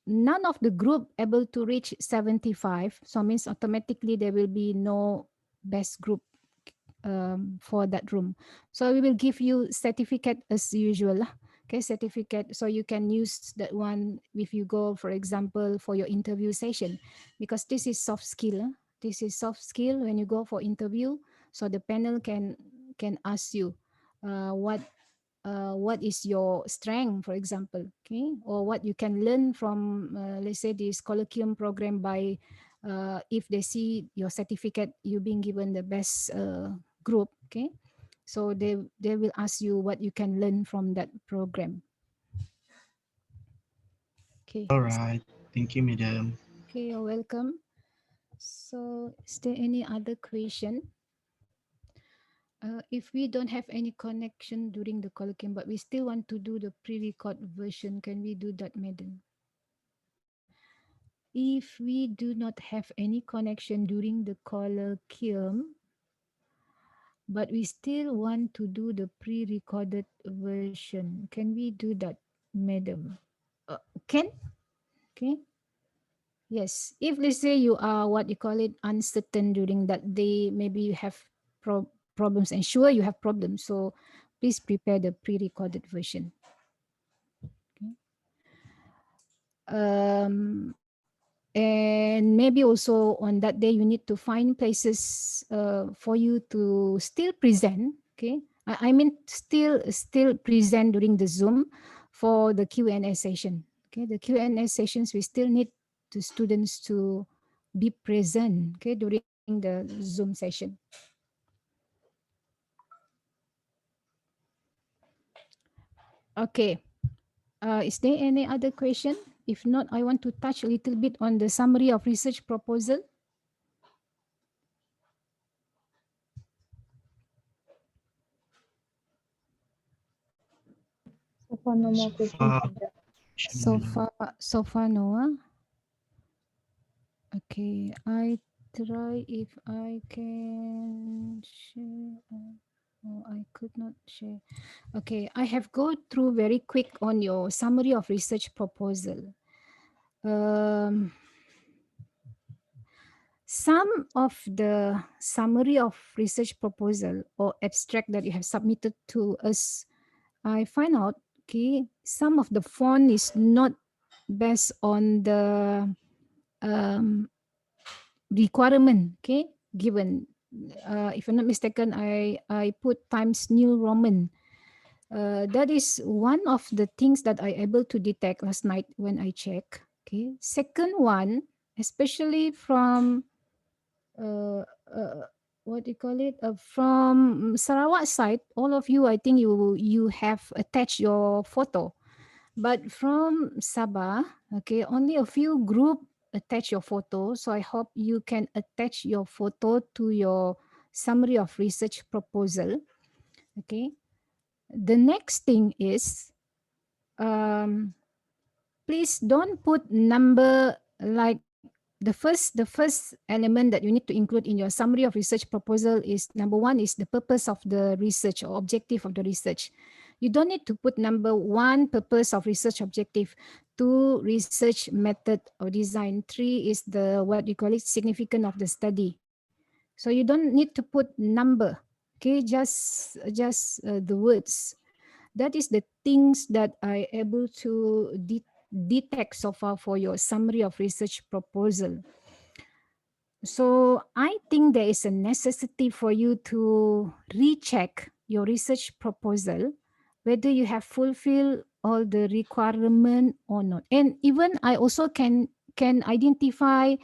S1: none of the group able to reach 75, so means automatically there will be no best group for that room. So we will give you certificate as usual lah. Okay, certificate, so you can use that one if you go, for example, for your interview session, because this is soft skill. This is soft skill when you go for interview, so the panel can ask you what is your strength, for example, okay, or what you can learn from, let's say, this colloquium program by, if they see your certificate, you being given the best group, okay, so they will ask you what you can learn from that program. Okay.
S2: Alright, thank you, madam.
S1: Okay, you're welcome. So is there any other question? If we don't have any connection during the colloquium, but we still want to do the pre-record version, can we do that, madam? If we do not have any connection during the colloquium, but we still want to do the pre-recorded version, can we do that, madam? Can? Okay. Yes. If let's say you are what you call it uncertain during that day, maybe you have problems, and sure you have problems. So please prepare the pre-recorded version. Okay. And maybe also on that day you need to find places for you to still present. Okay. I mean still present during the Zoom for the Q&A session. Okay. The Q&A sessions, we still need the students to be present, okay, during the Zoom session. Okay. Is there any other question? If not, I want to touch a little bit on the summary of research proposal.
S5: So far, no more
S2: So
S5: questions.
S2: far,
S1: So
S2: madam.
S1: far, Noah. Okay, I try if I can share. Oh, I could not share. Okay, I have go through very quick on your summary of research proposal. um, some of the summary of research proposal or abstract that you have submitted to us, I find out, okay, some of the font is not based on the um, requirement, okay, given. If I'm not mistaken, I put Times New Roman. That is one of the things that I able to detect last night when I check. Okay. Second one, especially from uh, uh, what do you call it? From Sarawak side, all of you, I think you have attached your photo. But from Sabah, okay, only a few group attach your photo. So I hope you can attach your photo to your summary of research proposal. Okay. The next thing is, please don't put number like the first element that you need to include in your summary of research proposal is number one is the purpose of the research or objective of the research. You don't need to put number one, purpose of research objective, two, research method or design, three is the what you call it, significance of the study. So you don't need to put number, okay, just the words. That is the things that I able to detect so far for your summary of research proposal. So I think there is a necessity for you to recheck your research proposal, whether you have fulfilled all the requirement or not. And even I also can identify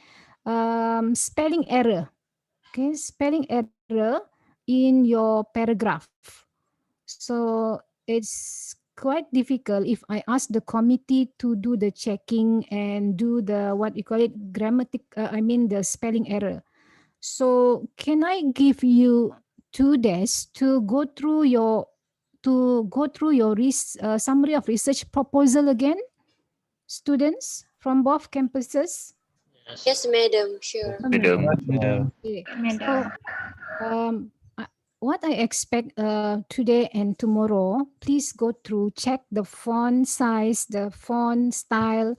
S1: spelling error. Okay, spelling error in your paragraph. So it's quite difficult if I ask the committee to do the checking and do the what you call it grammatic. I mean the spelling error. So can I give you 2 days to go through your summary of research proposal again, students from both campuses?
S7: Yes.
S5: Yes, madam. Sure.
S3: Madam.
S1: Okay. So what I expect today and tomorrow, please go through, check the font size, the font style,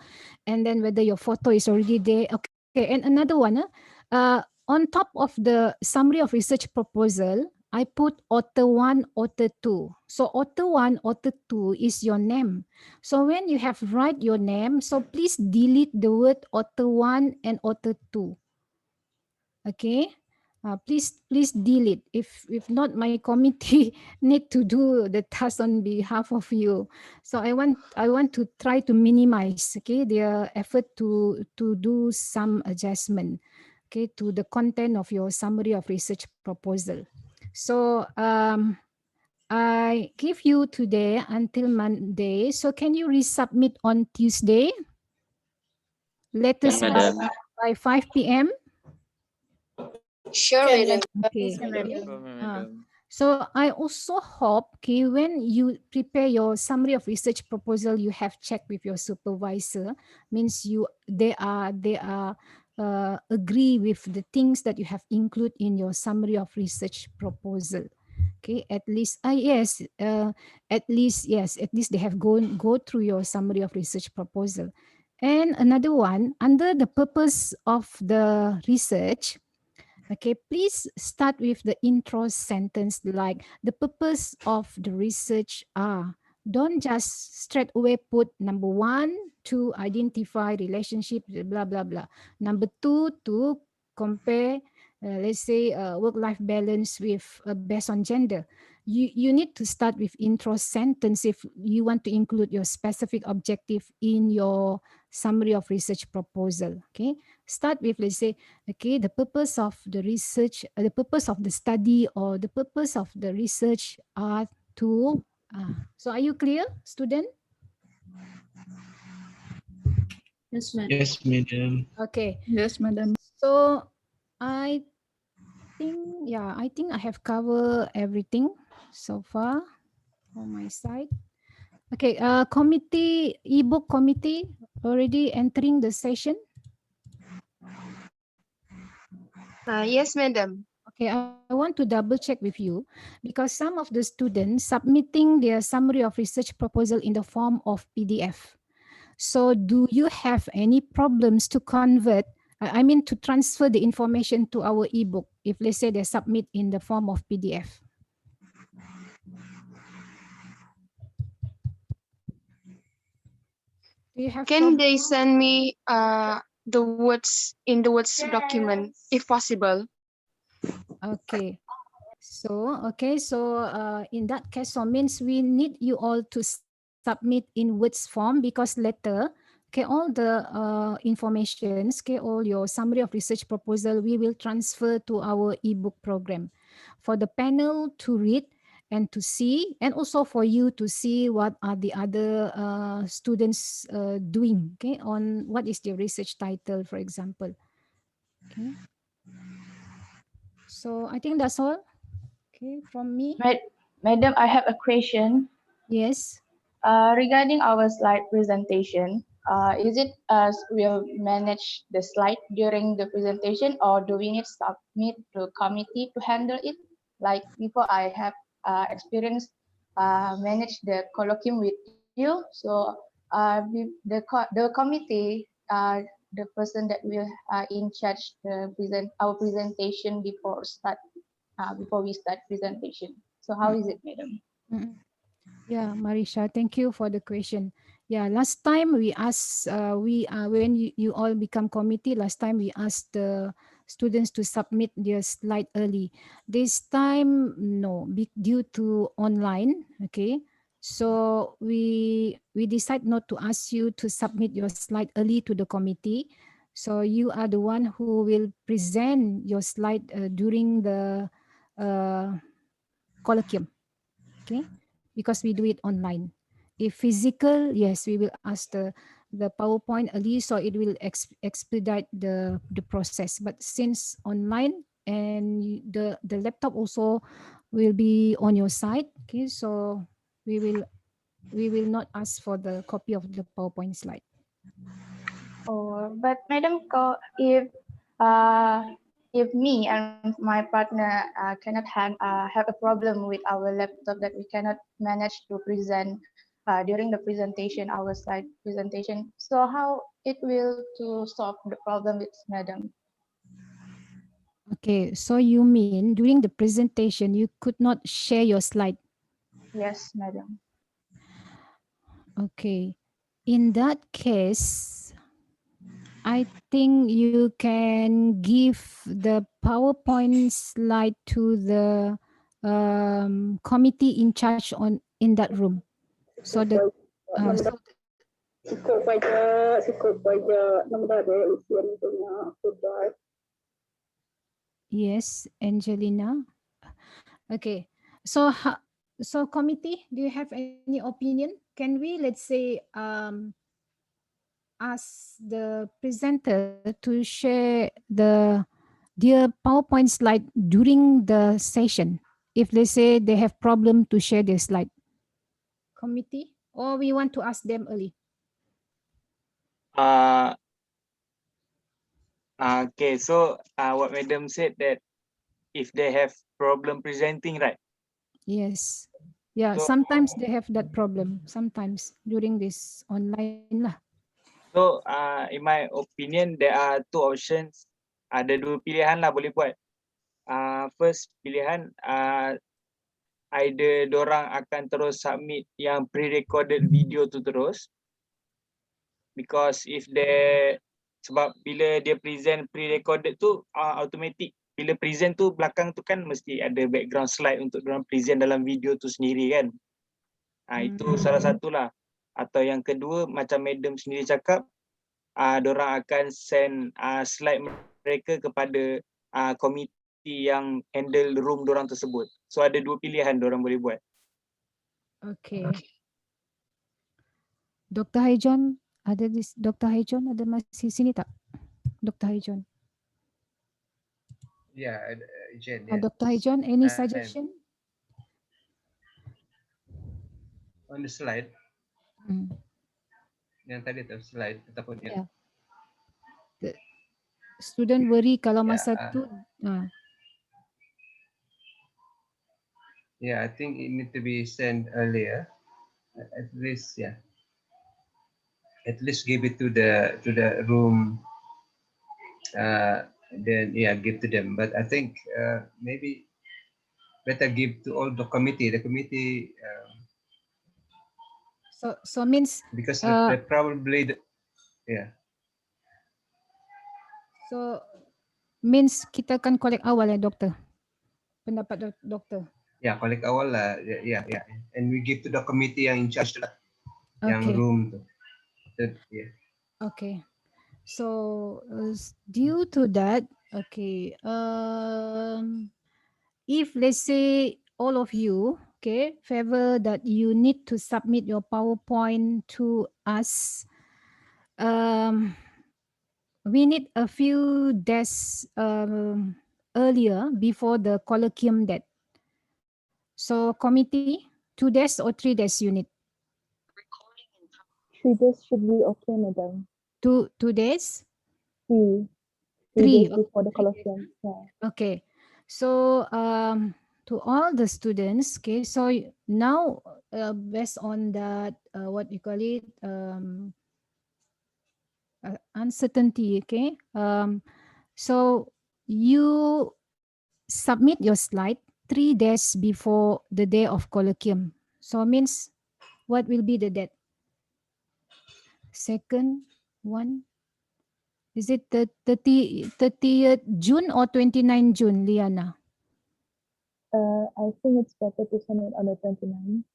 S1: and then whether your photo is already there. Okay, and another one, on top of the summary of research proposal, I put author 1, author 2. So author 1, author 2 is your name. So when you have write your name, so please delete the word author 1 and author 2. Okay. Please delete. If not, my committee need to do the task on behalf of you. So I want to try to minimize, okay, their effort to do some adjustment, okay, to the content of your summary of research proposal. So I give you today until Monday. So can you resubmit on Tuesday?
S4: Yes,
S1: Latest
S4: madam.
S1: by 5 p.m.
S5: Sure, madam.
S1: Okay.
S3: Madam.
S1: So I also hope, okay, when you prepare your summary of research proposal, you have checked with your supervisor. Means they are agree with the things that you have include in your summary of research proposal. Okay, at least yes, at least they have go through your summary of research proposal. And another one, under the purpose of the research, okay, please start with the intro sentence like the purpose of the research are. Don't just straight away put number one to identify relationship, blah, blah, blah. Number two, to compare, let's say, work-life balance with based on gender. You need to start with intro sentence if you want to include your specific objective in your summary of research proposal. Okay, start with, let's say, okay, the purpose of the research, the purpose of the study or the purpose of the research are to, so are you clear, student?
S2: Yes, madam.
S1: Okay.
S6: Yes, madam.
S1: So I think, I think I have covered everything so far on my side. Okay, committee, ebook committee already entering the session.
S6: Yes, madam.
S1: Okay, I want to double check with you because some of the students submitting their summary of research proposal in the form of PDF. So do you have any problems to convert, I mean to transfer the information to our ebook if let's say they submit in the form of PDF? Do you have
S6: Can
S1: problem?
S6: they send me the words in the words document if possible?
S1: Okay. So in that case, so means we need you all to submit in words form because later, okay, all the informations, okay, all your summary of research proposal, we will transfer to our ebook program for the panel to read and to see, and also for you to see what are the other students doing, okay, on what is their research title, for example. Okay. So I think that's all. Okay, from me.
S5: Madam, I have a question.
S1: Yes.
S5: Regarding our slide presentation, is it us will manage the slide during the presentation, or do we need submit to committee to handle it? Like before, I have experience manage the colloquium with you, so the committee, the person that will in charge the our presentation before we start presentation. So how is it, madam?
S1: Mm-mm. Yeah, Marisha, thank you for the question. Yeah, last time we asked, when you all become committee, last time we asked the students to submit their slide early. This time, no, due to online, okay. So we decide not to ask you to submit your slide early to the committee. So you are the one who will present your slide during the uh, colloquium. Okay, because we do it online. If physical, yes, we will ask the PowerPoint early, so it will expedite the process. But since online and the laptop also will be on your side, okay, so we will we will not ask for the copy of the PowerPoint slide.
S5: Oh, but madam, if me and my partner cannot have a problem with our laptop that we cannot manage to present during the presentation, our slide presentation, so how it will to solve the problem with madam?
S1: Okay, so you mean during the presentation you could not share your slide?
S5: Yes, madam.
S1: Okay, in that case, I think you can give the PowerPoint slide to the committee in charge on in that room. So the so yes, Angelina. Okay. So so committee, do you have any opinion? Can we, let's say, ask the presenter to share their PowerPoint slide during the session if they say they have problem to share their slide? Committee, or we want to ask them early?
S3: Uh, okay, so what Madam said that if they have problem presenting, right?
S1: Yes. Yeah,
S3: So,
S1: sometimes they have that problem. Sometimes during this online lah.
S3: so in my opinion, there are two options. Ada dua pilihan lah boleh buat. First pilihan, either dorang akan terus submit yang pre-recorded video tu terus, because if they, sebab bila dia present pre-recorded tu automatic, bila present tu belakang tu kan mesti ada background slide untuk dorang present dalam video tu sendiri kan. Itu salah satulah. Atau yang kedua, macam Madam sendiri cakap, dorang akan send slide mereka kepada komiti yang handle room dorang tersebut. So ada dua pilihan dorang boleh buat.
S1: Okay. Dr. Haijon, ada Dr. Haijon ada masih sini tak? Dr. Haijon.
S8: Yeah, Jen, yeah.
S1: Dr. Haijon, any
S8: And
S1: suggestion?
S8: on the slide,
S1: Hmm.
S8: yang tadi tu slide ataupun
S1: Yeah. The student worry kalau
S8: Yeah,
S1: masa tu
S8: yeah, I think it need to be sent earlier. At least, yeah. at least give it to the room. Then yeah, give to them. But I think maybe better give to all the committee. The committee
S1: So means
S8: because
S1: uh,
S8: they probably yeah.
S1: so means kita akan collect awal doktor. Pendapat doktor.
S8: Yeah, collect awal lah. Yeah. And we give to the committee yang in charge lah, yang
S1: Okay.
S8: room tu. Yeah.
S1: Okay. So due to that, okay. If let's say all of you, okay, favor that you need to submit your PowerPoint to us, we need a few days earlier before the colloquium date. So committee, 2 days or 3 days you need?
S9: 3 days should be okay, madam.
S1: 2 days?
S9: 3
S1: 3
S9: days before the colloquium. Yeah.
S1: Okay. So to all the students, okay, so now based on that, what you call it, uncertainty, okay. So you submit your slide 3 days before the day of colloquium. So means what will be the date? Second one? Is it the 30th June or 29 June, Liana?
S9: I think it's better to send it on the 29th.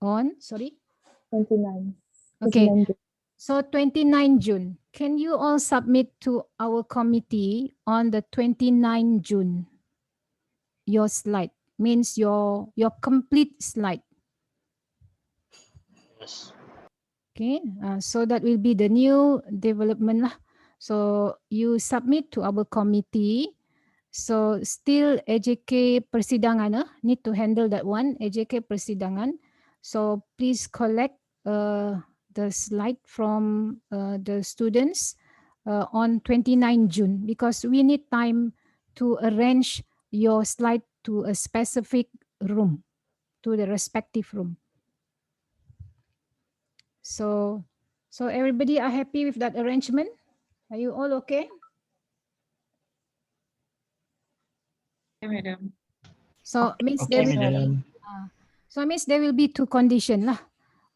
S1: On, sorry?
S9: 29.
S1: Okay.
S9: 29 June.
S1: So 29 June. Can you all submit to our committee on the 29 June? Your slide means your complete slide.
S7: Yes.
S1: Okay. So that will be the new development lah. So you submit to our committee. So still AJK persidangan need to handle that one, AJK persidangan. So please collect the slide from the students on 29 June because we need time to arrange your slide to a specific room, to the respective room. So everybody are happy with that arrangement? Are you all okay?
S6: Yeah, madam.
S1: So means
S2: Okay,
S1: there will
S2: madam.
S1: so means there will be two conditions lah.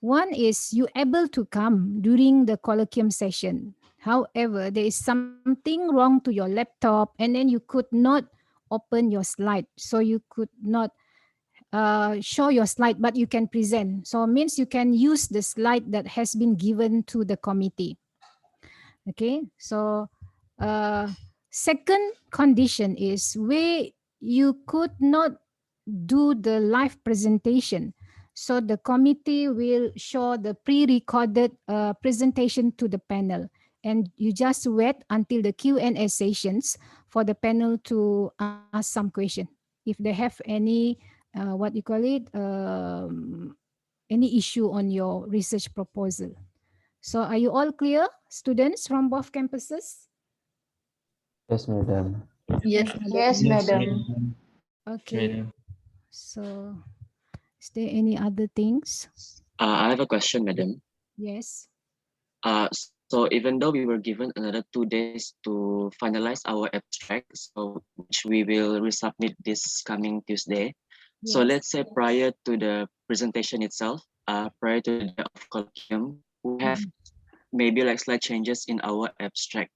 S1: One is you able to come during the colloquium session. However, there is something wrong to your laptop and then you could not open your slide. So you could not show your slide, but you can present. So means you can use the slide that has been given to the committee. Okay, so second condition is where you could not do the live presentation. So the committee will show the pre-recorded presentation to the panel. And you just wait until the Q&A sessions for the panel to ask some question. If they have any, what you call it, any issue on your research proposal. So are you all clear, students from both campuses?
S10: Yes, madam.
S5: Yes,
S2: Yes,
S5: madam.
S2: madam.
S1: Okay.
S2: Madam.
S1: So is there any other things?
S4: I have a question, madam.
S1: Yes.
S4: So even though we were given another 2 days to finalize our abstract, so which we will resubmit this coming Tuesday. So
S1: Yes.
S4: let's say prior to the presentation itself, prior to the day of colloquium, we have maybe like slight changes in our abstract.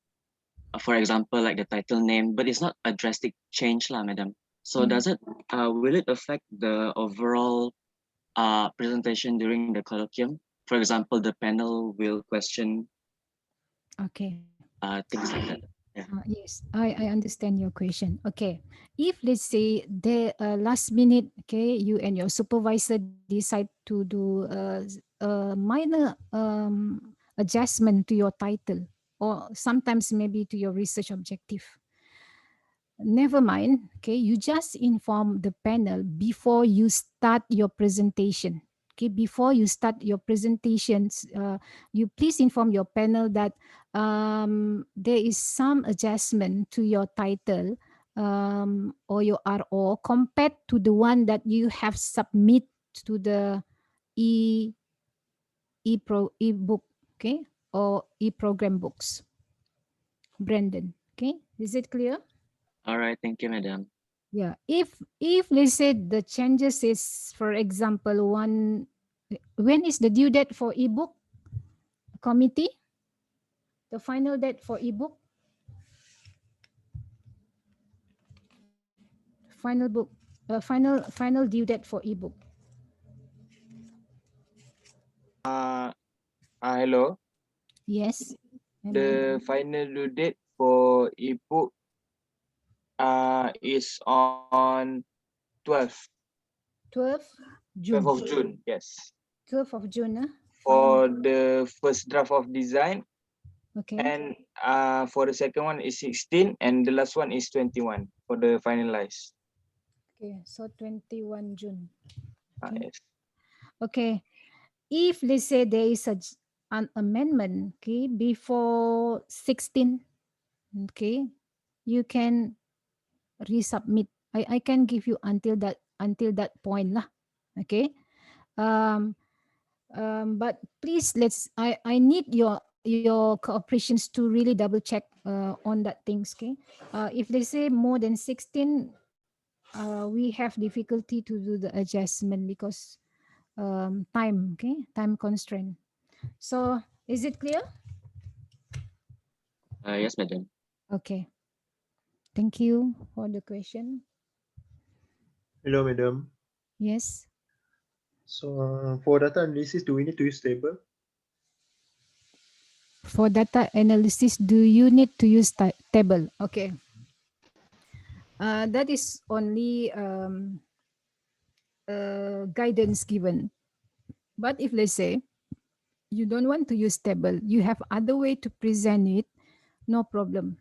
S4: For example, like the title name, but it's not a drastic change lah, madam. So does it, will it affect the overall presentation during the colloquium? For example, the panel will question
S1: Okay.
S4: things like that.
S1: Yes, I understand your question. Okay. If let's say the last minute, okay, you and your supervisor decide to do a minor adjustment to your title or sometimes maybe to your research objective. Never mind, okay, you just inform the panel before you start your presentation. Okay, before you start your presentations, you please inform your panel that there is some adjustment to your title or your RO compared to the one that you have submit to the e-book. okay, or e-program books. Brandon, okay, is it clear?
S4: All right, thank you, madam.
S1: Yeah, if let's say the changes is, for example, when is the due date for ebook committee? The final date for ebook? Final book, final due date for ebook.
S3: Hello.
S1: Yes.
S3: The final due date for ebook is on 12th
S1: 12th
S3: 12th
S1: June.
S3: of June. Yes.
S1: 12th of June.
S3: For the first draft of design,
S1: Okay.
S3: and for the second one is 16, and the last one is 21 for the finalized.
S1: Okay, so 21 June. Okay.
S3: Yes.
S1: Okay. If let's say there is an amendment, okay, before 16, okay, you can resubmit. I can give you until that point lah. Okay. But please I need your cooperations to really double check on that things. Okay. If they say more than 16, we have difficulty to do the adjustment because time. Okay, time constraint. So is it clear?
S4: Yes, madam.
S1: Okay. Thank you for the question.
S11: Hello, madam.
S1: Yes.
S11: So for data analysis, do we need to use table?
S1: For data analysis, do you need to use table? Okay. That is only guidance given. But if let's say you don't want to use table, you have other way to present it, no problem.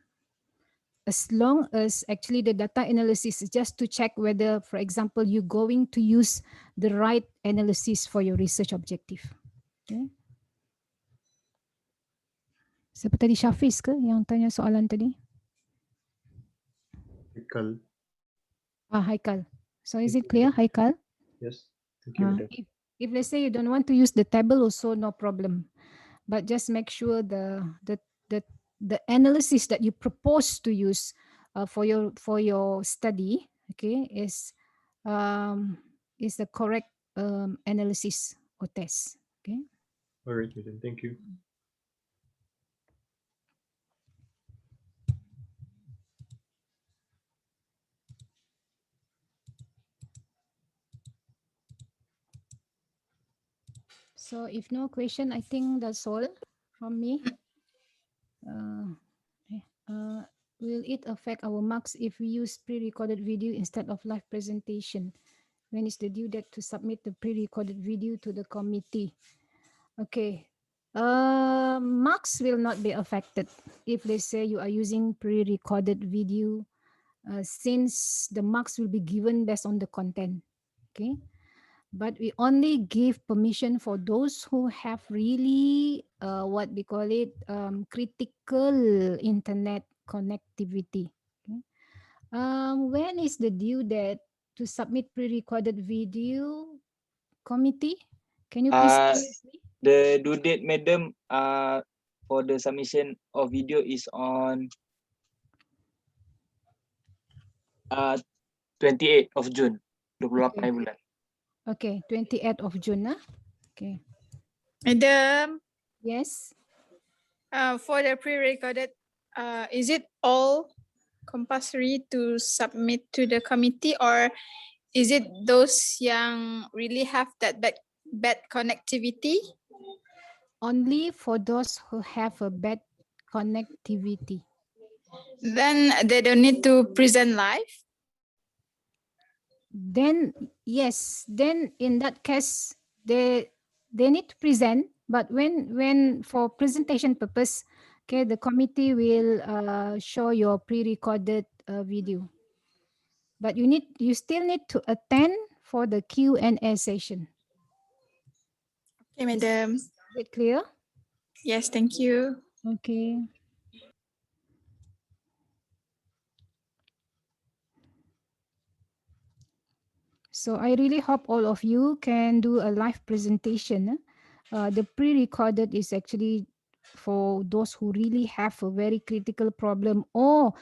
S1: As long as actually the data analysis is just to check whether, for example, you're going to use the right analysis for your research objective. Okay. Siapa tadi, Syafiz ke yang tanya soalan tadi?
S11: Haikal.
S1: Haikal. So is it clear, Haikal?
S11: Yes. Thank you, madam.
S1: If let's say you don't want to use the table also, no problem. But just make sure the analysis that you propose to use for your study, okay, is the correct analysis or test. Okay.
S11: All right, madam. Thank you.
S1: So if no question, I think that's all from me. Will it affect our marks if we use pre-recorded video instead of live presentation? When is the due date to submit the pre-recorded video to the committee? Okay. Marks will not be affected if they say you are using pre-recorded video, since the marks will be given based on the content. Okay. But we only give permission for those who have really what we call it, critical internet connectivity. Okay. When is the due date to submit pre-recorded video, committee? Can you please?
S3: The due date, madam, for the submission of video is on 28th of June. 28 bulan.
S1: Okay, 28th of June. Okay.
S12: Madam.
S1: Yes.
S12: For the pre-recorded, is it all compulsory to submit to the committee, or is it those yang really have that bad connectivity?
S1: Only for those who have a bad connectivity.
S12: Then they don't need to present live?
S1: Then yes, then in that case they need to present, but when for presentation purpose, okay, the committee will show your pre-recorded video. But you still need to attend for the Q&A session.
S12: Okay, madam.
S1: Is it clear?
S12: Yes, thank you.
S1: Okay. So I really hope all of you can do a live presentation The pre-recorded is actually for those who really have a very critical problem, or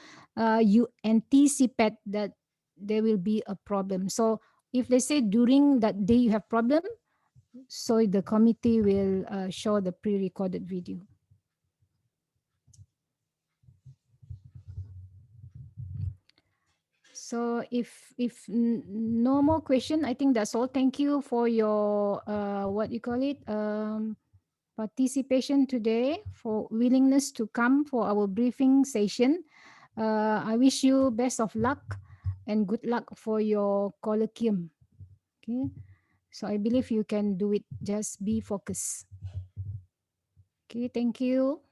S1: you anticipate that there will be a problem. So if they say during that day you have problem, so the committee will show the pre-recorded video. So if no more question, I think that's all. Thank you for your what you call it, participation today, for willingness to come for our briefing session. I wish you best of luck and good luck for your colloquium. Okay, so I believe you can do it. Just be focused. Okay, thank you.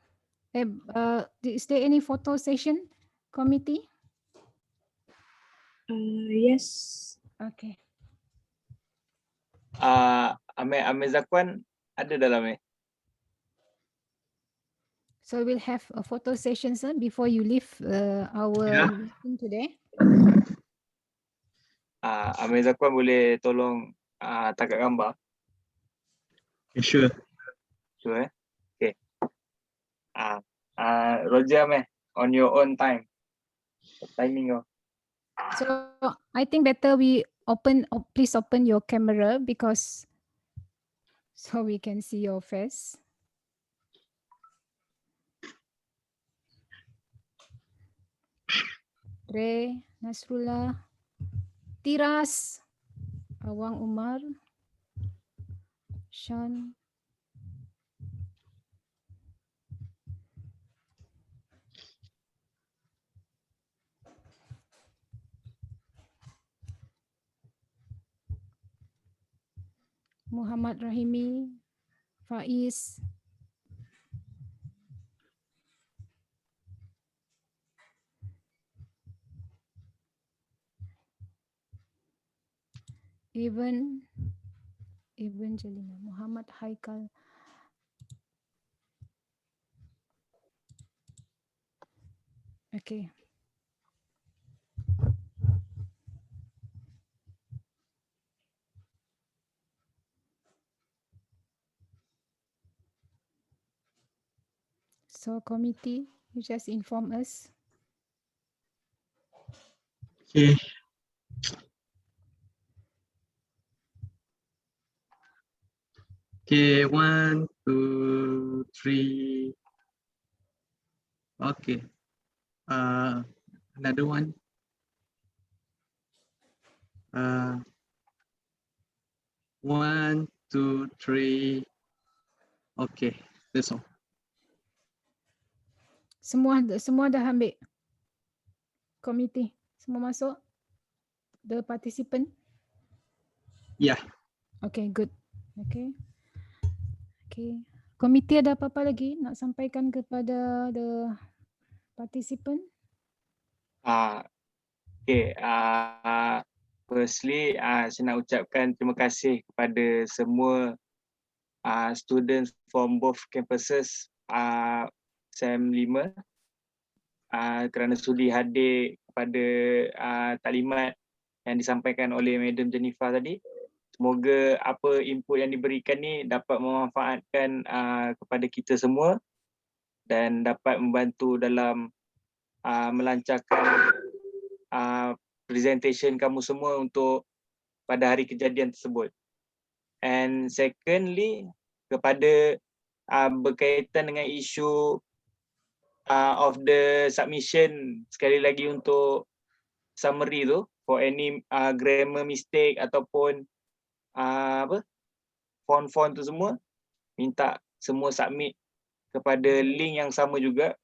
S1: Is there any photo session committee?
S9: Yes.
S1: Okay.
S3: Ame Zakwan ada dalam
S1: So we'll have a photo session, sir, before you leave our
S2: Yeah.
S1: meeting today.
S3: Ame Zakwan boleh tolong tangkap gambar.
S2: Sure.
S3: Sure. Okay. Roger Ame, on your own time. Timing oh.
S1: So I think better we please open your camera, because so we can see your face. Re, Nasrullah, Tiras, Awang Umar, Sean. Muhammad Rahimi, Faiz, Evan Jalina, Muhammad Haikal. Okay. So committee, you just inform us.
S2: Okay. Okay, 1, 2, 3. Okay. Another one. 1, 2, 3. Okay, that's all.
S1: Semua dah ambil committee, semua masuk the participant.
S2: Yeah.
S1: Okay, good. Okay. Okay. Komite ada apa-apa lagi nak sampaikan kepada the participant?
S3: Okay. Firstly, saya nak ucapkan terima kasih kepada semua students from both campuses SEM 5 kerana sudi hadir kepada taklimat yang disampaikan oleh Madam Jennifer tadi. Semoga apa input yang diberikan ni dapat memanfaatkan kepada kita semua dan dapat membantu dalam melancarkan presentation kamu semua untuk pada hari kejadian tersebut. And secondly, kepada berkaitan dengan isu of the submission, sekali lagi untuk summary tu, for any grammar mistake ataupun font tu minta semua submit kepada link yang sama juga,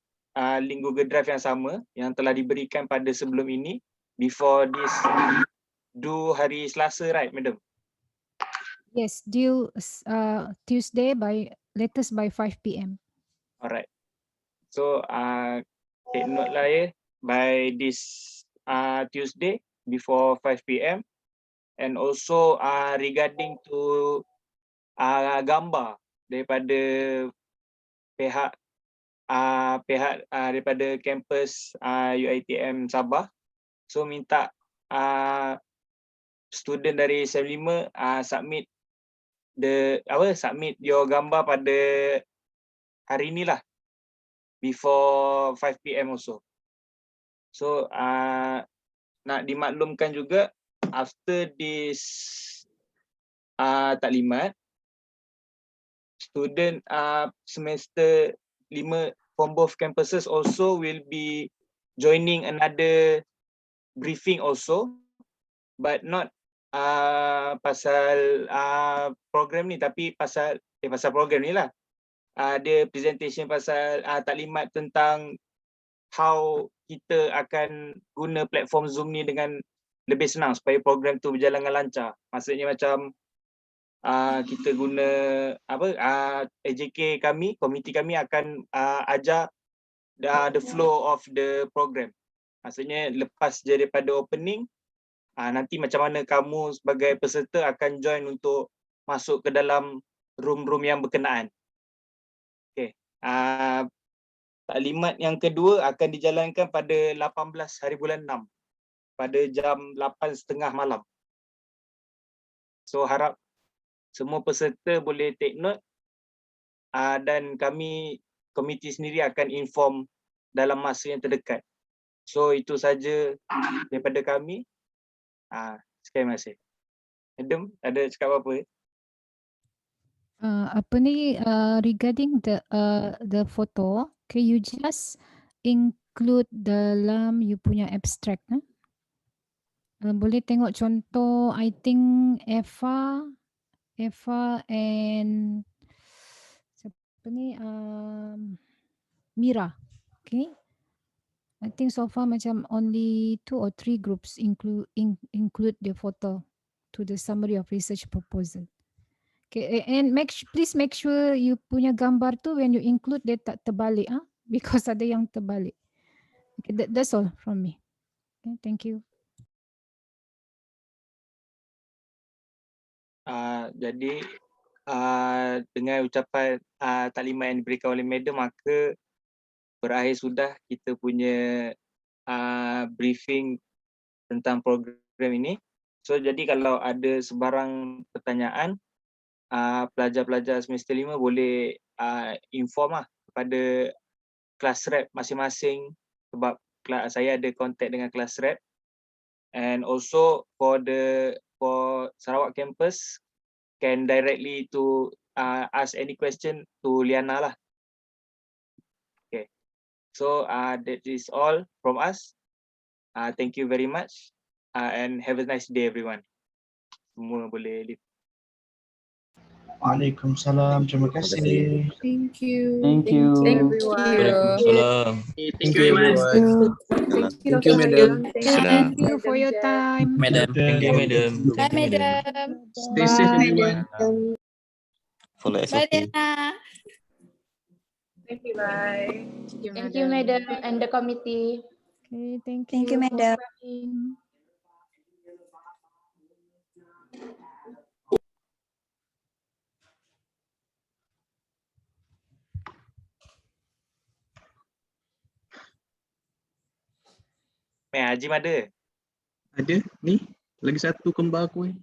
S3: link Google Drive yang sama yang telah diberikan pada sebelum ini, before this due hari Selasa, right, Madam?
S1: Yes, due Tuesday latest by 5 PM.
S3: Alright. So take note lah by this Tuesday before 5 PM, and also regarding to gambar daripada pihak daripada kampus UiTM Sabah. So minta student dari SEM 5 submit submit your gambar pada hari ni lah, before 5 PM also. So nak dimaklumkan juga, after this taklimat, student semester 5 from both campuses also will be joining another briefing also, but not pasal program ni, tapi pasal program ni lah. Ada presentation pasal taklimat tentang how kita akan guna platform Zoom ni dengan lebih senang supaya program tu berjalan dengan lancar. Maksudnya macam kita guna AJK kami, komiti kami akan ajar the flow of the program. Maksudnya lepas daripada opening, nanti macam mana kamu sebagai peserta akan join untuk masuk ke dalam room-room yang berkenaan. Okay. Taklimat yang kedua akan dijalankan pada 18 hari bulan 6 pada jam 8.30 malam. So harap semua peserta boleh take note, dan kami komiti sendiri akan inform dalam masa yang terdekat. So itu saja daripada kami. Sekian, terima kasih. Adam, ada cakap apa?
S1: Regarding the photo, okay, you just include dalam you punya abstract. Boleh tengok contoh, I think Eva and siapa ni, Mira. Okay, I think so far macam only 2 or 3 groups include the photo to the summary of research proposal. Okay, and please make sure you punya gambar tu when you include dia tak terbalik, because ada yang terbalik. Okay, that's all from me. Okay, thank you.
S3: Jadi dengan ucapan taklimat yang diberikan oleh Madam, maka berakhir sudah kita punya briefing tentang program ini. So jadi kalau ada sebarang pertanyaan, pelajar-pelajar semester 5 boleh inform kepada kelas rep masing-masing, sebab saya ada contact dengan kelas rep. And also for Sarawak campus, can directly to ask any question to Liana lah. Okay, so that is all from us. Thank you very much, and have a nice day everyone. Semua boleh leave.
S2: Waalaikumsalam. Terima kasih.
S12: Thank you.
S10: Thank you.
S7: Waalaikumsalam.
S11: Thank you everyone. Thank you, madam.
S1: Thank you for your time.
S7: Madam. Thank you, madam.
S12: Bye, madam.
S11: Stay safe, everyone.
S7: Follow
S12: Bye,
S7: SOP.
S12: Lena.
S6: Thank you, bye.
S5: Thank you, madam, and the committee.
S1: Okay, thank you.
S13: Thank you, madam.
S3: Haji ada?
S2: Ada ni lagi satu kembar aku ni.